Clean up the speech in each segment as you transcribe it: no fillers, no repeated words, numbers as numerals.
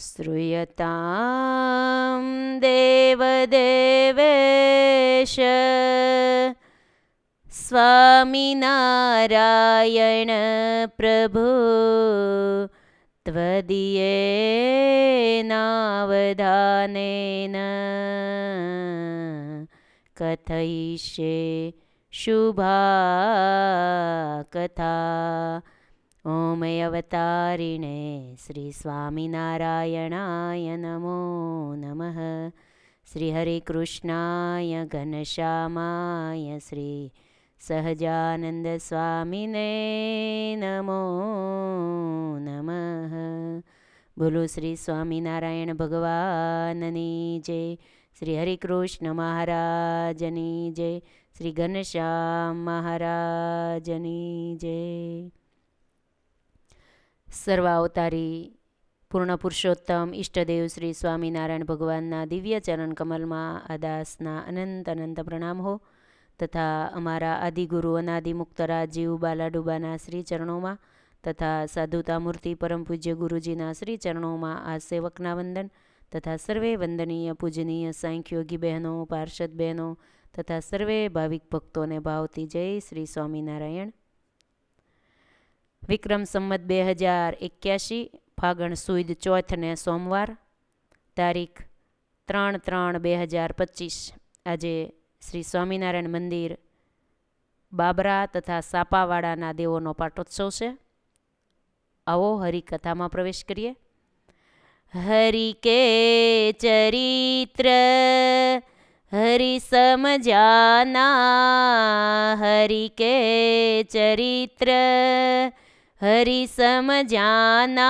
શ્રૂયતાં દેવદેવેશ સ્વામિનારાયણ પ્રભુ ત્વદીયેનાવધાનેન કથયિષ્યે શુભા કથા. ઓમ અવતારિણે શ્રી સ્વામિનારાયણાય નમો નમઃ. શ્રી હરિકૃષ્ણાય ઘનશ્યામાય શ્રી સહજાનંદ સ્વામિને નમો નમઃ. બોલો શ્રી સ્વામિનારાયણ ભગવાનની જય. શ્રી હરિકૃષ્ણ મહારાજની જય. શ્રી ઘનશ્યામ મહારાજની જય. સર્વાવતારી પૂર્ણ પુરુષોત્તમ ઈષ્ટદેવ શ્રી સ્વામિનારાયણ ભગવાનના દિવ્ય ચરણ કમલમાં આ દાસના અનંત અનંત પ્રણામ હો, તથા અમારા આદિગુરુ અનાદિમુક્ત રાજીવ બાલાડુબાના શ્રી ચરણોમાં, તથા સાધુતા મૂર્તિ પરમ પૂજ્ય ગુરુજીના શ્રી ચરણોમાં આ સેવકના વંદન, તથા સર્વે વંદનીય પૂજનીય સાંખ્યોગી બહેનો, પાર્ષદ બહેનો તથા સર્વે ભાવિક ભક્તોને ભાવતી જય શ્રી સ્વામિનારાયણ. વિક્રમ સંમત 2081 ફાગણ સુદ ચોથને સોમવાર, તારીખ 3/3/2025. આજે શ્રી સ્વામિનારાયણ મંદિર બાબરા તથા સાપાવાડાના દેવોનો પાટોત્સવ છે. આવો હરિકથામાં પ્રવેશ કરીએ. હરિ કે ચરિત્ર હરિ સમજાના, હરિ કે ચરિત્ર હરિ સમજાના,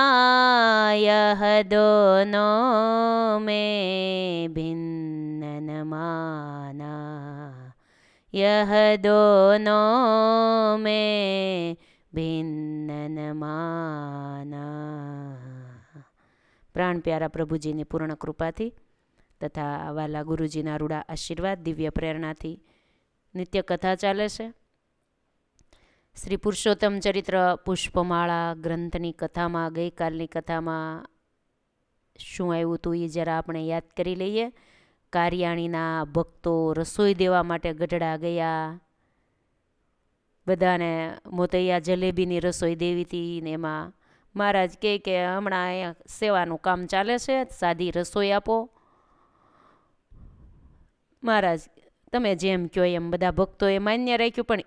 યહ દોનો મેં ભિન્ન ન માના, યહ દોનો મેં ભિન્ન ન માના. પ્રાણ પ્યારા પ્રભુજીની પૂર્ણ કૃપાથી તથા વાલા ગુરુજીના રૂડા આશીર્વાદ દિવ્ય પ્રેરણાથી નિત્ય કથા ચાલે છે. શ્રી પુરુષોત્તમ ચરિત્ર પુષ્પમાળા ગ્રંથની કથામાં, ગઈકાલની કથામાં શું આવ્યું હતું એ જરા આપણે યાદ કરી લઈએ. કારિયાણીના ભક્તો રસોઈ દેવા માટે ગઢડા ગયા. બધાને મોતૈયા જલેબીની રસોઈ દેવી હતી ને એમાં મહારાજ કહે કે હમણાં અહીંયા સેવાનું કામ ચાલે છે, સાદી રસોઈ આપો. મહારાજ તમે જેમ કહો એમ બધા ભક્તોએ માન્ય રાખ્યું, પણ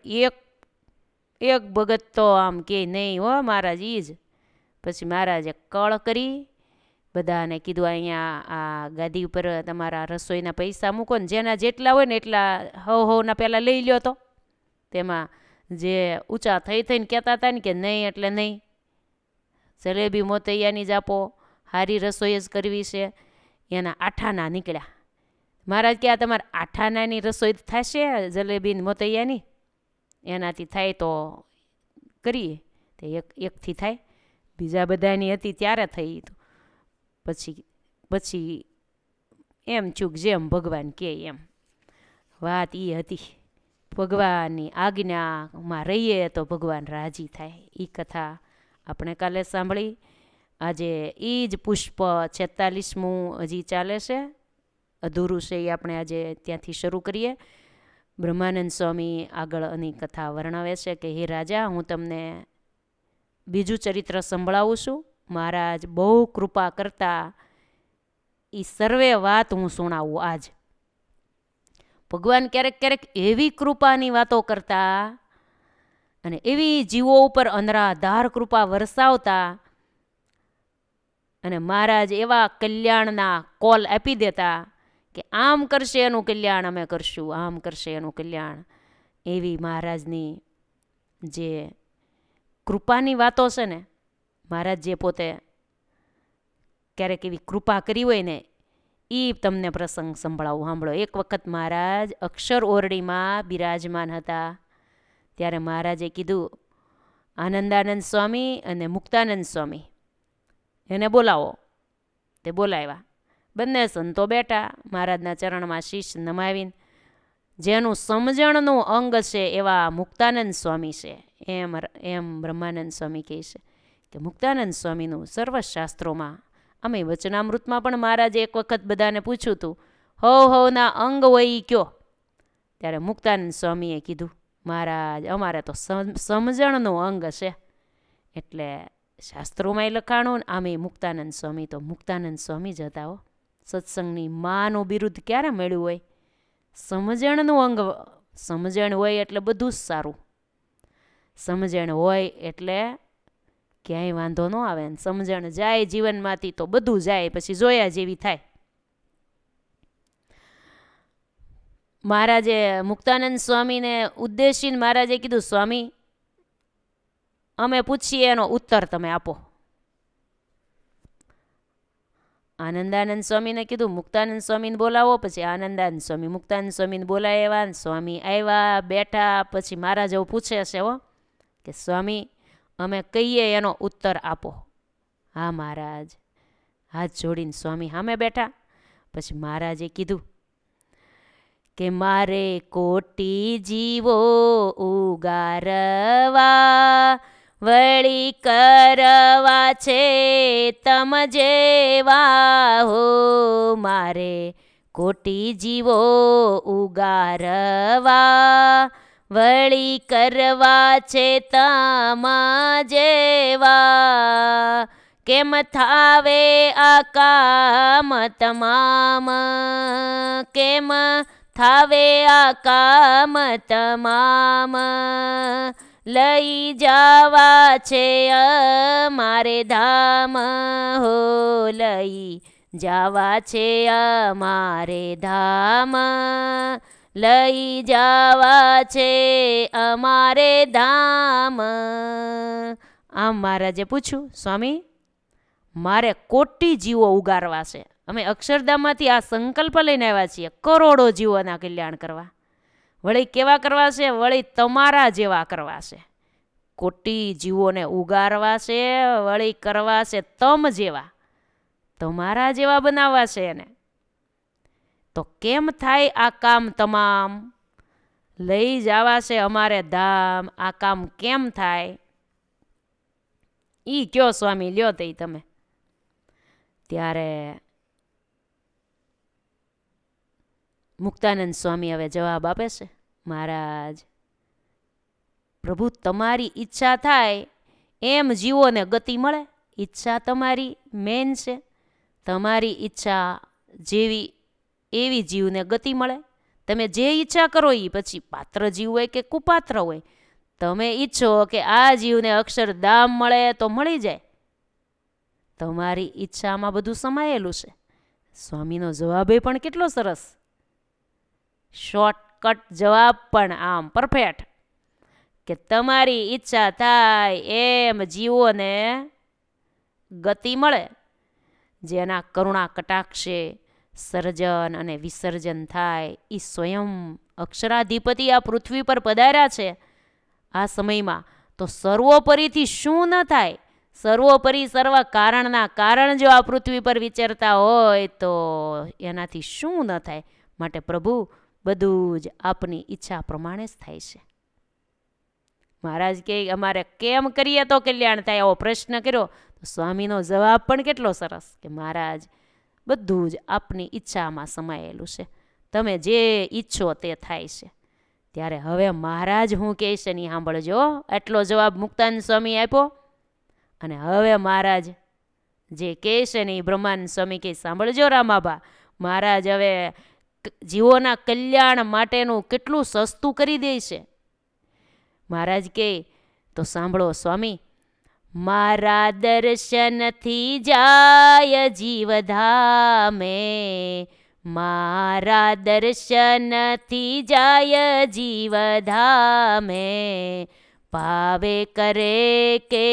એક ભગત તો આમ કે નહીં હો મહારાજ એ જ. પછી મહારાજે કળ કરી બધાને કીધું અહીંયા આ ગાદી ઉપર તમારા રસોઈના પૈસા મૂકો ને જેના જેટલા હોય ને એટલા હવના પહેલાં લઈ લ્યો. તો તેમાં જે ઊંચા થઈને કહેતા હતા ને કે નહીં એટલે નહીં, જલેબી મોતૈયાની જ આપો, સારી રસોઈ જ કરવી છે, એના આઠાના નીકળ્યા. મહારાજ કે આ તમારે આઠાનાની રસોઈ થશે જલેબી મોતૈયાની? એનાથી થાય તો કરીએ. તે એકથી થાય, બીજા બધાની હતી ત્યારે થઈ. પછી એમ ચૂક જેમ ભગવાન કહે એમ. વાત એ હતી, ભગવાનની આજ્ઞામાં રહીએ તો ભગવાન રાજી થાય. એ કથા આપણે કાલે સાંભળી. આજે એ જ પુષ્પ 46મું હજી ચાલે છે, અધૂરું છે. એ આપણે આજે ત્યાંથી શરૂ કરીએ. બ્રહ્માનંદ સ્વામી આગળની કથા વર્ણવે છે કે હે રાજા, હું તમને બીજું ચરિત્ર સંભળાવું છું. મહારાજ બહુ કૃપા કરતા એ સર્વે વાત હું સુણાવું આજ. ભગવાન ક્યારેક ક્યારેક એવી કૃપાની વાતો કરતા અને એવી જીવો ઉપર અનરાધાર કૃપા વરસાવતા અને મહારાજ એવા કલ્યાણના કોલ આપી દેતા કે આમ કરશે એનું કલ્યાણ અમે કરશું, આમ કરશે એનું કલ્યાણ. એવી મહારાજની જે કૃપાની વાતો છે ને, મહારાજ જે પોતે ક્યારેક એવી કૃપા કરી હોય ને એ તમને પ્રસંગ સંભળાવું, સાંભળો. એક વખત મહારાજ અક્ષર ઓરડીમાં બિરાજમાન હતા. ત્યારે મહારાજે કીધું આનંદાનંદ સ્વામી અને મુક્તાનંદ સ્વામી એને બોલાવો. તે બોલાવ્યા. બંને સંતો બેઠા, મહારાજના ચરણમાં શીશ નમાવીને. જેનું સમજણનું અંગ છે એવા મુક્તાનંદ સ્વામી છે. એમ બ્રહ્માનંદ સ્વામી કહે છે કે મુક્તાનંદ સ્વામીનું સર્વશાસ્ત્રોમાં અમે વચનામૃતમાં પણ મહારાજે એક વખત બધાને પૂછ્યું હતું, હવના અંગ હોય ઈ કયો? ત્યારે મુક્તાનંદ સ્વામીએ કીધું, મહારાજ અમારે તો સમજણનું અંગ છે. એટલે શાસ્ત્રોમાંય લખાણું ને આમે મુક્તાનંદ સ્વામી તો મુક્તાનંદ સ્વામી જ હતા હો. સત્સંગની માનું બિરુદ ક્યારે મળ્યું હોય? સમજણનું અંગ. સમજણ હોય એટલે બધું જ સારું. સમજણ હોય એટલે ક્યાંય વાંધો ન આવે ને સમજણ જાય જીવનમાંથી તો બધું જાય, પછી જોયા જેવી થાય. મહારાજે મુક્તાનંદ સ્વામીને ઉદ્દેશીને મહારાજે કીધું, સ્વામી અમે પૂછીએ એનો ઉત્તર તમે આપો. આનંદાનંદ સ્વામીને કીધું મુક્તાનંદ સ્વામીને બોલાવો. પછી આનંદાનંદ સ્વામી મુક્તાનંદ સ્વામીને બોલાવ્યા. સ્વામી આવ્યા, બેઠા. પછી મહારાજ એવું પૂછે છે હો કે સ્વામી અમે કહીએ એનો ઉત્તર આપો. હા મહારાજ. હાથ જોડીને સ્વામી સામે બેઠા. પછી મહારાજે કીધું કે મારે કોટી જીવો ઉગારવા, વળી કરવા છે તમ જેવા હો. મારે કોટી જીવો ઉગારવા, વળી કરવા છે તમ જેવા. કેમ થાવે આ કામ તમામ, કેમ થાવે આ કામ તમામ. લઈ જાવા છે અમારે ધામ હો, લઈ જાવા છે અમારે ધામ, લઈ જાવા છે અમારે ધામ. આમ મહારાજે પૂછ્યું, સ્વામી મારે કોટી જીવો ઉગારવા છે. અમે અક્ષરધામમાંથી આ સંકલ્પ લઈને આવ્યા છીએ કરોડો જીવોના કલ્યાણ કરવા. વળી કેવા કરવા છે? વળી તમારા જેવા કરવા છે. કોટી જીવોને ઉગારવા છે, વળી કરવા છે તમ જેવા, તમારા જેવા બનાવવા છે એને. તો કેમ થાય આ કામ તમામ? લઈ જવા છે અમારે ધામ. આ કામ કેમ થાય ઈ કયો સ્વામી, લ્યો તે તમે. ત્યારે મુક્તાનંદ સ્વામી હવે જવાબ આપે છે, મહારાજ પ્રભુ તમારી ઈચ્છા થાય એમ જીવોને ગતિ મળે. ઈચ્છા તમારી મેન છે. તમારી ઈચ્છા જેવી એવી જીવને ગતિ મળે. તમે જે ઈચ્છા કરો એ, પછી પાત્ર જીવ હોય કે કુપાત્ર હોય, તમે ઈચ્છો કે આ જીવને અક્ષરધામ મળે તો મળી જાય. તમારી ઈચ્છામાં બધું સમાયેલું છે. સ્વામીનો જવાબ પણ કેટલો સરસ, શોર્ટકટ જવાબ પણ આમ પરફેક્ટ, કે તમારી ઈચ્છા થાય એમ જીવોને ગતિ મળે. જેના કરુણા કટાક્ષે સર્જન અને વિસર્જન થાય એ સ્વયં અક્ષરાધિપતિ આ પૃથ્વી પર પધાર્યા છે આ સમયમાં. તો સર્વોપરીથી શું ન થાય? સર્વોપરી સર્વ કારણના કારણ જો આ પૃથ્વી પર વિચરતા હોય તો એનાથી શું ન થાય? માટે પ્રભુ બધું જ આપની ઈચ્છા પ્રમાણે જ થાય છે. મહારાજ કે અમારે કેમ કરીએ તો કલ્યાણ થાય? આવો પ્રશ્ન કર્યો તો સ્વામીનો જવાબ પણ કેટલો સરસ, કે મહારાજ બધું જ આપની ઈચ્છામાં સમાયેલું છે. તમે જે ઈચ્છો તે થાય છે. ત્યારે હવે મહારાજ હું કહે છે નહીં સાંભળજો. એટલો જવાબ મુક્તાનંદ સ્વામી આપ્યો. અને હવે મહારાજ જે કહે છે ને એ બ્રહ્માનંદ સ્વામી કહે, સાંભળજો રામાભા, મહારાજ હવે જીવોના કલ્યાણ માટેનું કેટલું સસ્તું કરી દે છે. મહારાજ કહે તો સાંભળો સ્વામી, મારા દર્શનથી જાય જીવધામે, મારા દર્શનથી જાય જીવધામે. ભાવે કરે કે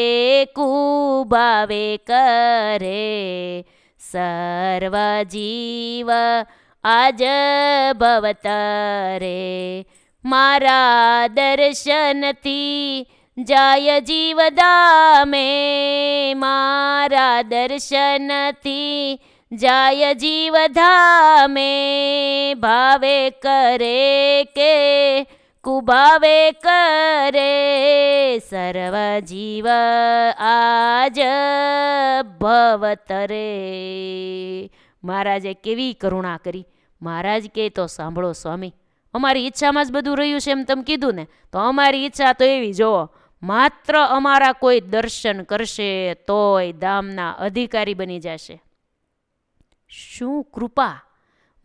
કુભાવે કરે, સર્વ જીવ આજ ભવતરે. મારા દર્શનથી જાય જીવધામે, મારા દર્શનથી જાય જીવધામે. ભાવે કરે કે કુભાવે કરે, સર્વ જીવ આ રાજ ભવતરે. મહારાજે કેવી કરુણા કરી. મહારાજ કે તો સાંભળો સ્વામી, અમારી ઈચ્છામાં જ બધું રહ્યું છે એમ તમે કીધું ને, તો અમારી ઈચ્છા તો એવી, જુઓ, માત્ર અમારા કોઈ દર્શન કરશે તોય ધામના અધિકારી બની જશે. શું કૃપા!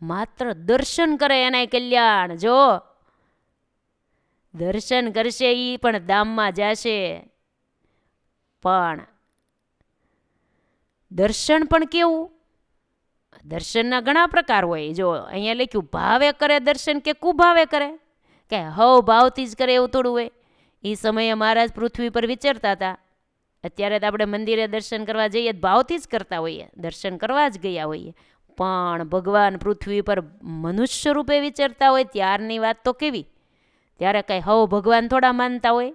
માત્ર દર્શન કરે એનાય કલ્યાણ. જો દર્શન કરશે એ પણ ધામમાં જશે. પણ દર્શન પણ કેવું? દર્શનના ઘણા પ્રકાર હોય. જો અહીંયા લખ્યું ભાવે કરે દર્શન કે કુભાવે કરે, કે હવ ભાવથી જ કરે એવું થોડું હોય. એ સમયે મહારાજ પૃથ્વી પર વિચરતા હતા. અત્યારે તો આપણે મંદિરે દર્શન કરવા જઈએ ભાવથી જ કરતા હોઈએ, દર્શન કરવા જ ગયા હોઈએ. પણ ભગવાન પૃથ્વી પર મનુષ્ય રૂપે વિચરતા હોય ત્યારની વાત તો કેવી! ત્યારે કંઈ હવ ભગવાન થોડા માનતા હોય.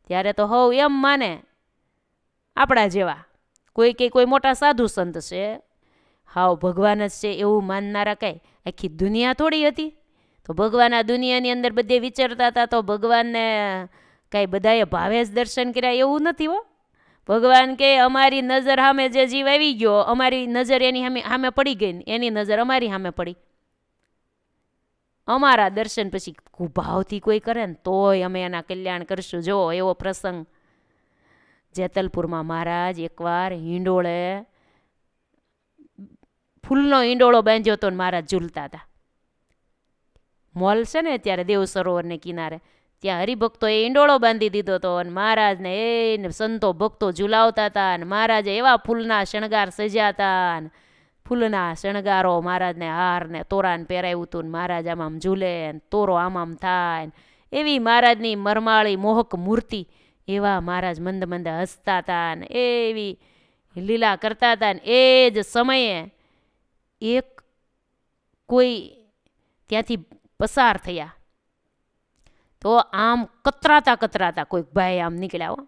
ત્યારે તો હવ એમ માને આપણા જેવા, કોઈ કે કોઈ મોટા સાધુ સંત છે, હાવ ભગવાન જ છે એવું માનનારા કંઈ આખી દુનિયા થોડી હતી. તો ભગવાન આ દુનિયાની અંદર બધે વિચરતા હતા, તો ભગવાનને કાંઈ બધાએ ભાવે જ દર્શન કર્યા એવું નથી હો. ભગવાન કે અમારી નજર સામે જે જીવ આવી ગયો, અમારી નજર એની સામે પડી ગઈ, એની નજર અમારી સામે પડી. અમારા દર્શન પછી ભાવથી કોઈ કરે ને તોય અમે એના કલ્યાણ કરશું. જો એવો પ્રસંગ જેતલપુરમાં મહારાજ એકવાર હિંડોળે ફૂલનો હિંડોળો બાંધ્યો હતો ને મહારાજ ઝૂલતા હતા. મોલ છે ને અત્યારે દેવ સરોવરને કિનારે, ત્યાં હરિભક્તોએ હિંડોળો બાંધી દીધો હતો અને મહારાજને એને સંતો ભક્તો ઝુલાવતા હતા. અને મહારાજે એવા ફૂલના શણગાર સજ્યા હતા, ને ફૂલના શણગારો મહારાજને હાર ને તોરાને પહેરાવ્યું હતું. ને મહારાજ આમ ઝૂલે ને તોરો આમ થાય, એવી મહારાજની મરમાળી મોહક મૂર્તિ. એવા મહારાજ મંદ મંદ હસતા હતા ને એવી લીલા કરતા હતા. ને એ જ સમયે એક કોઈ ત્યાંથી પસાર થયા, તો આમ કતરાતા કતરાતા કોઈક ભાઈ આમ નીકળ્યા હો.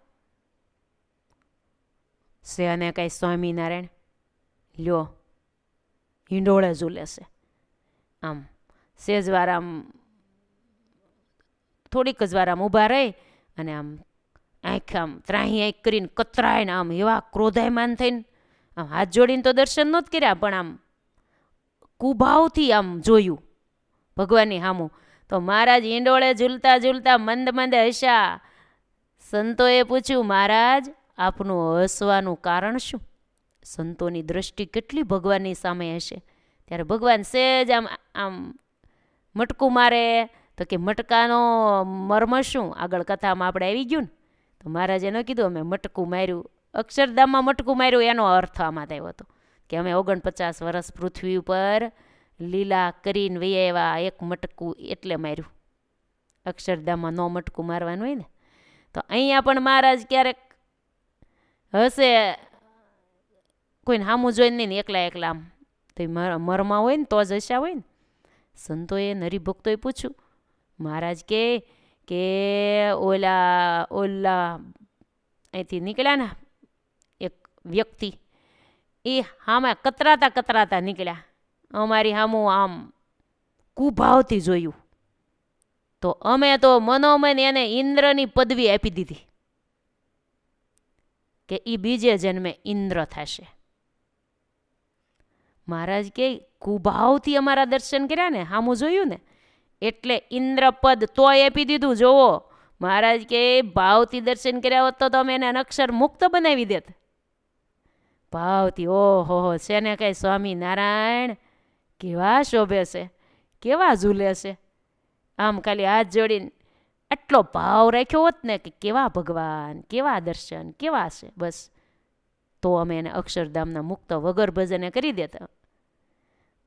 છે અને કાંઈ સ્વામિનારાયણ લ્યો હિંડોળે ઝૂલે છે. આમ સેજવાર આમ થોડીક જ વાર આમ ઊભા રહી અને આમ આંખ આમ ત્રાહી આંખ કરીને કતરાય ને આમ એવા ક્રોધાયમાન થઈને આમ હાથ જોડીને તો દર્શન નહોત કર્યા, પણ આમ કુભાવથી આમ જોયું ભગવાનની સામું. તો મહારાજ હિંડોળે ઝૂલતા ઝૂલતા મંદ મંદ હસ્યા. સંતોએ પૂછ્યું, મહારાજ આપનું હસવાનું કારણ શું? સંતોની દ્રષ્ટિ કેટલી ભગવાનની સામે હશે. ત્યારે ભગવાન સહેજ આમ આમ મટકું મારે, તો કે મટકાનો મર્મ શું? આગળ કથામાં આપણે આવી ગયું ને, તો મહારાજે ન કીધું અમે મટકું માર્યું, અક્ષરધામમાં મટકું માર્યું, એનો અર્થ આમાં થયો હતો કે અમે 49 વર્ષ પૃથ્વી ઉપર લીલા કરીને વૈયા એક મટકું એટલે માર્યું. અક્ષરધામમાં નો મટકું મારવાનું હોય ને. તો અહીંયા પણ મહારાજ ક્યારેક હશે કોઈને સામું જોઈને નહીં, એકલા એકલા આમ તો મરમાં હોય ને તો જ હસ્યા હોય ને. સંતોએ હરિભક્તોએ પૂછ્યું, મહારાજ કે ઓલા અહીંથી નીકળ્યા ને એક વ્યક્તિ, એ હામાં કતરાતા કતરાતા નીકળ્યા, અમારી સામું આમ કુભાવથી જોયું, તો અમે તો મનોમન એને ઇન્દ્રની પદવી આપી દીધી કે એ બીજે જન્મે ઇન્દ્ર થશે. મહારાજ કે કુભાવથી અમારા દર્શન કર્યા ને, સામું જોયું ને, એટલે ઇન્દ્રપદ તોય આપી દીધું. જોવો મહારાજ કે ભાવથી દર્શન કર્યા હોત તો અમે એને અક્ષર મુક્ત બનાવી દેત. ભાવથી ઓહો છે ને કઈ સ્વામિનારાયણ કેવા શોભે છે, કેવા ઝૂલે છે. આમ ખાલી હાથ જોડીને આટલો ભાવ રાખ્યો હોત ને કે કેવા ભગવાન, કેવા દર્શન, કેવા છે, બસ તો અમે એને અક્ષરધામના મુક્ત વગર ભજને કરી દેતા.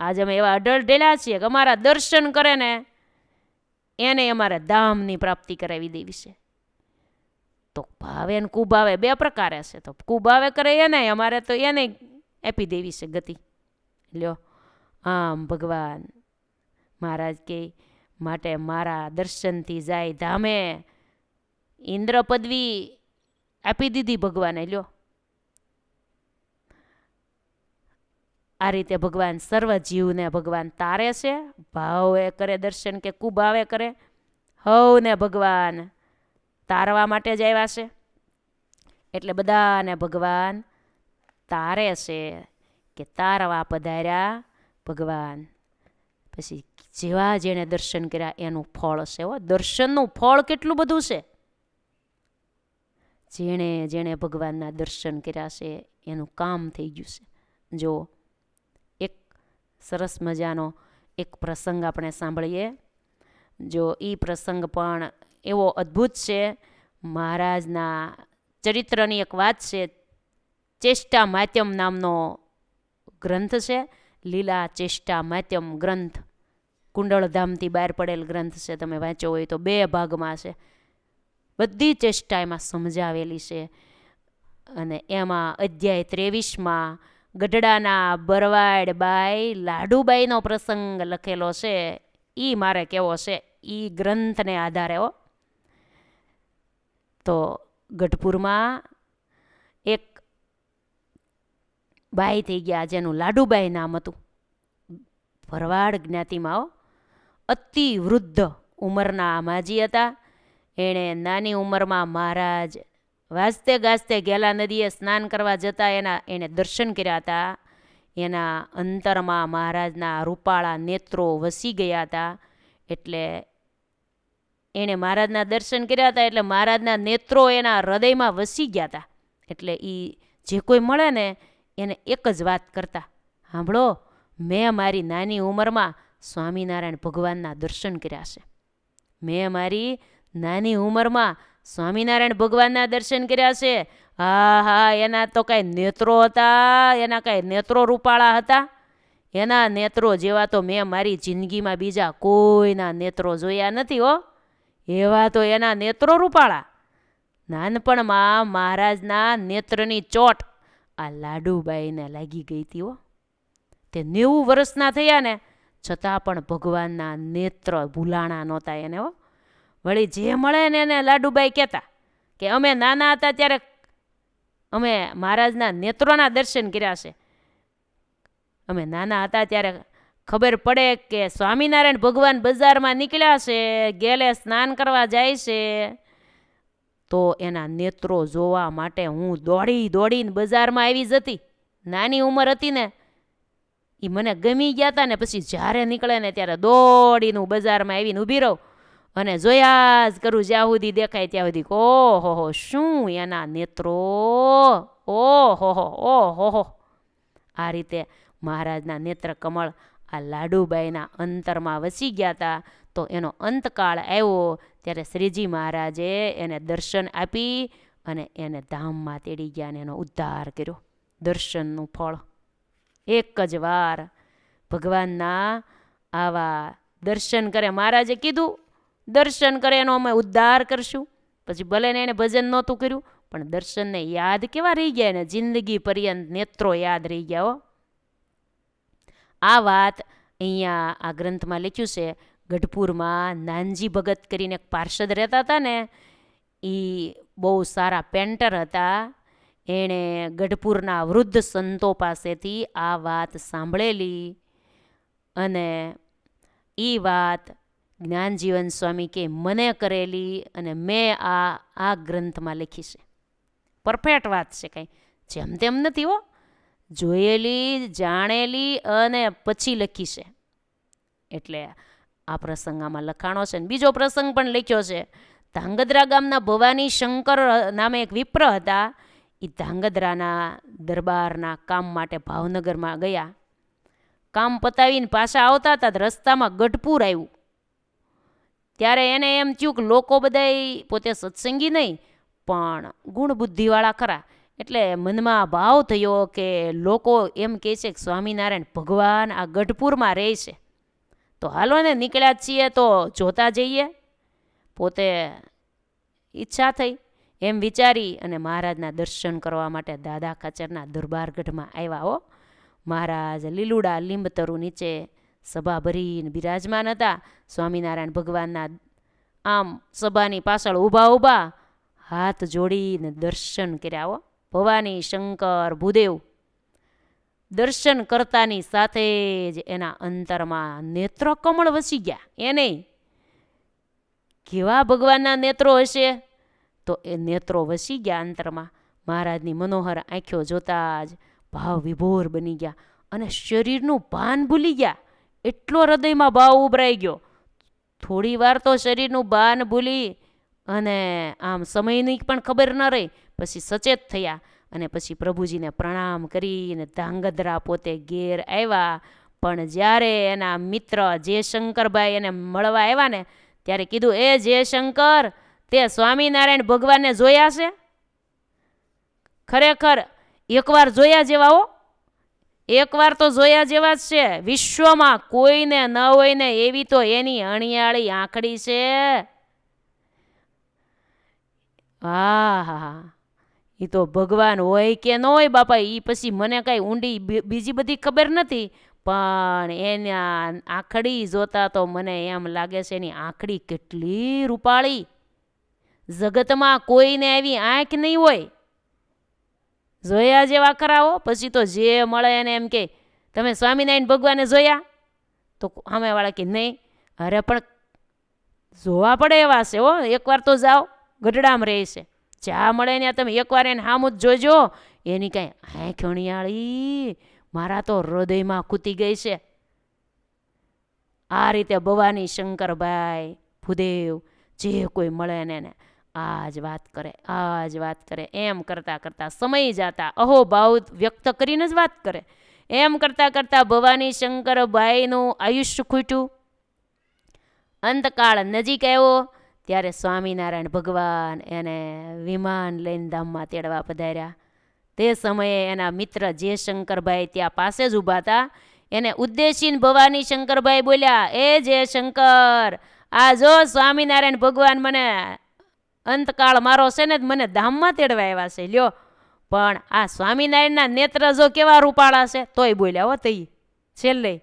આજે અમે એવા અઢળ ઢેલા છીએ કે અમારા દર્શન કરે ને એને અમારે ધામની પ્રાપ્તિ કરાવી દેવી છે. તો ભાવે ને કુભાવે બે પ્રકારે છે. તો કુભાવે કરે એને અમારે તો એને આપી દેવી છે ગતિ. લ્યો આમ ભગવાન મહારાજ કે માટે મારા દર્શનથી જાય ધામે. ઇન્દ્ર પદવી આપી દીધી ભગવાને. લ્યો આ રીતે ભગવાન સર્વ જીવને ભગવાન તારે છે. ભાવે કરે દર્શન કે કુભાવે કરે, હવને ભગવાન તારવા માટે જ આવ્યા છે. એટલે બધાને ભગવાન તારે છે કે તારવા પધાર્યા ભગવાન. પછી જેવા જેણે દર્શન કર્યા એનું ફળ છે. દર્શનનું ફળ કેટલું બધું છે. જેણે જેણે ભગવાનના દર્શન કર્યા છે એનું કામ થઈ ગયું છે. જો એક સરસ મજાનો એક પ્રસંગ આપણે સાંભળીએ. જો એ પ્રસંગ પણ એવો અદ્ભુત છે. મહારાજના ચરિત્રની એક વાત છે. ચેષ્ટા માત્યમ નામનો ગ્રંથ છે. લીલા ચેષ્ટા માત્યમ ગ્રંથ કુંડળધામથી બહાર પડેલ ગ્રંથ છે. તમે વાંચ્યો હોય તો 2 ભાગમાં છે. બધી ચેષ્ટા એમાં સમજાવેલી છે. અને એમાં અધ્યાય 23માં ગઢડાના બરવાડ બાઈ લાડુબાઈનો પ્રસંગ લખેલો છે. એ મારે કેવો છે એ ગ્રંથને આધારે. તો ગઢપુરમાં એક બાઈ થઈ ગયા જેનું લાડુબાઈ નામ હતું. ભરવાડ જ્ઞાતિમાં અતિ વૃદ્ધ ઉંમરના માજી હતા. એણે નાની ઉંમરમાં મહારાજ વાજતે ગાજતે ગેલા નદીએ સ્નાન કરવા જતા એને દર્શન કર્યા હતા. એના અંતરમાં મહારાજના રૂપાળા નેત્રો વસી ગયા હતા. એટલે એણે મહારાજના દર્શન કર્યા હતા એટલે મહારાજના નેત્રો એના હૃદયમાં વસી ગયા હતા. એટલે એ જે કોઈ મળે ને એને એક જ વાત કરતા, સાંભળો, મેં મારી નાની ઉંમરમાં સ્વામિનારાયણ ભગવાનના દર્શન કર્યા છે. મેં મારી નાની ઉંમરમાં સ્વામિનારાયણ ભગવાનના દર્શન કર્યા છે. હા હા, એના તો કાંઈ નેત્રો હતા, એના કાંઈ નેત્રો રૂપાળા હતા. એના નેત્રો જેવા તો મેં મારી જિંદગીમાં બીજા કોઈના નેત્રો જોયા નથી. એવા તો એના નેત્રો રૂપાળા. નાનપણમાં મહારાજના નેત્રની ચોટ આ લાડુબાઈને લાગી ગઈ હતી. તે 90 વર્ષના થયા ને છતાં પણ ભગવાનના નેત્ર ભૂલાણા નહોતા એને. વળી જે મળે ને એને લાડુબાઈ કહેતા કે અમે નાના હતા ત્યારે અમે મહારાજના નેત્રોના દર્શન કર્યા છે. અમે નાના હતા ત્યારે ખબર પડે કે સ્વામિનારાયણ ભગવાન બજારમાં નીકળ્યા છે, ગેલે સ્નાન કરવા જાય છે, તો એના નેત્રો જોવા માટે હું દોડી દોડીને બજારમાં આવી જતી. નાની ઉંમર હતી ને એ મને ગમી ગયા હતા ને પછી જ્યારે નીકળે ને ત્યારે દોડીને હું બજારમાં આવીને ઊભી રહું અને જોયા જ કરું જ્યાં સુધી દેખાય ત્યાં સુધી. ઓહો, શું એના નેત્રો! ઓહો. આ રીતે મહારાજના નેત્ર કમળ આ લાડુબાઈના અંતરમાં વસી ગયા હતા. તો એનો અંતકાળ આવ્યો ત્યારે શ્રીજી મહારાજે એને દર્શન આપી અને એને ધામમાં તેડી ગયા અને એનો ઉદ્ધાર કર્યો. દર્શનનું ફળ એક જ વાર ભગવાનના આવા દર્શન કરે. મહારાજે કીધું દર્શન કરે એનો અમે ઉદ્ધાર કરશું. પછી ભલે ને એને ભજન નહોતું કર્યું પણ દર્શનને યાદ કેવા રહી ગયા એને જિંદગી પર્યંત નેત્રો યાદ રહી ગયા. આ વાત અહીંયા આ ગ્રંથમાં લખ્યું છે. ગઢપુરમાં નાનજી ભગત કરીને એક પાર્ષદ રહેતા હતા ને, એ બહુ સારા પેન્ટર હતા. એણે ગઢપુરના વૃદ્ધ સંતો પાસેથી આ વાત સાંભળેલી અને એ વાત જ્ઞાનજીવન સ્વામી કે મને કરેલી અને મેં આ ગ્રંથમાં લખી છે. પરફેક્ટ વાત છે, કંઈ જેમ તેમ નથી. જોયેલી, જાણેલી અને પછી લખી છે. એટલે આ પ્રસંગ આમાં લખાણો છે. બીજો પ્રસંગ પણ લખ્યો છે. ધાંગધ્રા ગામના ભવાની શંકર નામે એક વિપ્ર હતા. એ ધાંગધ્રાના દરબારના કામ માટે ભાવનગરમાં ગયા. કામ પતાવીને પાછા આવતા હતા, રસ્તામાં ગઢપુર આવ્યું. ત્યારે એને એમ થયું કે લોકો બધાય પોતે સત્સંગી નહીં પણ ગુણ બુદ્ધિવાળા ખરા. એટલે મનમાં ભાવ થયો કે લોકો એમ કહે છે કે સ્વામિનારાયણ ભગવાન આ ગઢપુરમાં રહે છે, તો હાલો ને નીકળ્યા છીએ તો જોતા જઈએ. પોતે ઈચ્છા થઈ એમ વિચારી અને મહારાજના દર્શન કરવા માટે દાદા ખાચરના દરબારગઢમાં આવ્યા. મહારાજ લીલુડા લીંબતરુ નીચે સભા ભરીને બિરાજમાન હતા. સ્વામિનારાયણ ભગવાનના આમ સભાની પાછળ ઊભા હાથ જોડીને દર્શન કર્યા. ભવાની શંકર ભૂદેવ દર્શન કરતાની સાથે જ એના અંતરમાં નેત્ર કમળ વસી ગયા. એને કેવા ભગવાનના નેત્રો હશે, તો એ નેત્રો વસી ગયા અંતરમાં. મહારાજની મનોહર આંખો જોતા જ ભાવ વિભોર બની ગયા અને શરીરનું ભાન ભૂલી ગયા. એટલો હૃદયમાં ભાવ ઉભરાઈ ગયો. થોડી વાર તો શરીરનું ભાન ભૂલી અને આમ સમયની પણ ખબર ન રહી. પછી સચેત થયા અને પછી પ્રભુજીને પ્રણામ કરીને ધાંગધ્રા પોતે ઘેર આવ્યા. પણ જ્યારે એના મિત્ર જયશંકરભાઈ એને મળવા આવ્યા ને ત્યારે કીધું, એ જયશંકર, તે સ્વામિનારાયણ ભગવાનને જોયા છે? ખરેખર એકવાર જોયા જેવા હો, એકવાર તો જોયા જેવા જ છે. વિશ્વમાં કોઈને ન હોય ને એવી તો એની અણિયાળી આંખડી છે. હા હા હા, એ તો ભગવાન હોય કે ન હોય બાપા, એ પછી મને કાંઈ ઊંડી બીજી બધી ખબર નથી, પણ એના આંખડી જોતા તો મને એમ લાગે છે એની આંખડી કેટલી રૂપાળી. જગતમાં કોઈને એવી આંખ નહીં હોય. જોયા જેવા કરાવો. પછી તો જે મળે એને એમ કે, તમે સ્વામિનારાયણ ભગવાનને જોયા? તો સામેવાળા કે નહીં. અરે પણ જોવા પડે એવા છે હો, એકવાર તો જાઓ, ગઢડામાં રહે છે. જ્યાં મળે ને તમે એકવાર એને સામું જ જોજો. એની કાંઈ આંખ અણિયાળી મારા તો હૃદયમાં કૂતી ગઈ છે. આ રીતે ભવાની શંકરભાઈ ભૂદેવ જે કોઈ મળે ને આ જ વાત કરે, આ જ વાત કરે. એમ કરતાં કરતાં સમય જતા અહોભાવ વ્યક્ત કરીને જ વાત કરે. એમ કરતાં કરતાં ભવાની શંકરભાઈનું આયુષ્ય ખૂટ્યું. અંતકાળ નજીક આવ્યો ત્યારે સ્વામિનારાયણ ભગવાન એને વિમાન લઈને ધામમાં તેડવા પધાર્યા. તે સમયે એના મિત્ર જયશંકરભાઈ ત્યાં પાસે જ ઊભા હતા. એને ઉદ્દેશીને ભવાની શંકરભાઈ બોલ્યા, એ જયશંકર, આ જો સ્વામિનારાયણ ભગવાન મને અંતકાળ મારો છે ને મને ધામમાં તેડવા આવ્યા છે. લ્યો, પણ આ સ્વામિનારાયણના નેત્ર જો કેવા રૂપાળા છે. તોય બોલ્યા હો તઈ છેલ્લે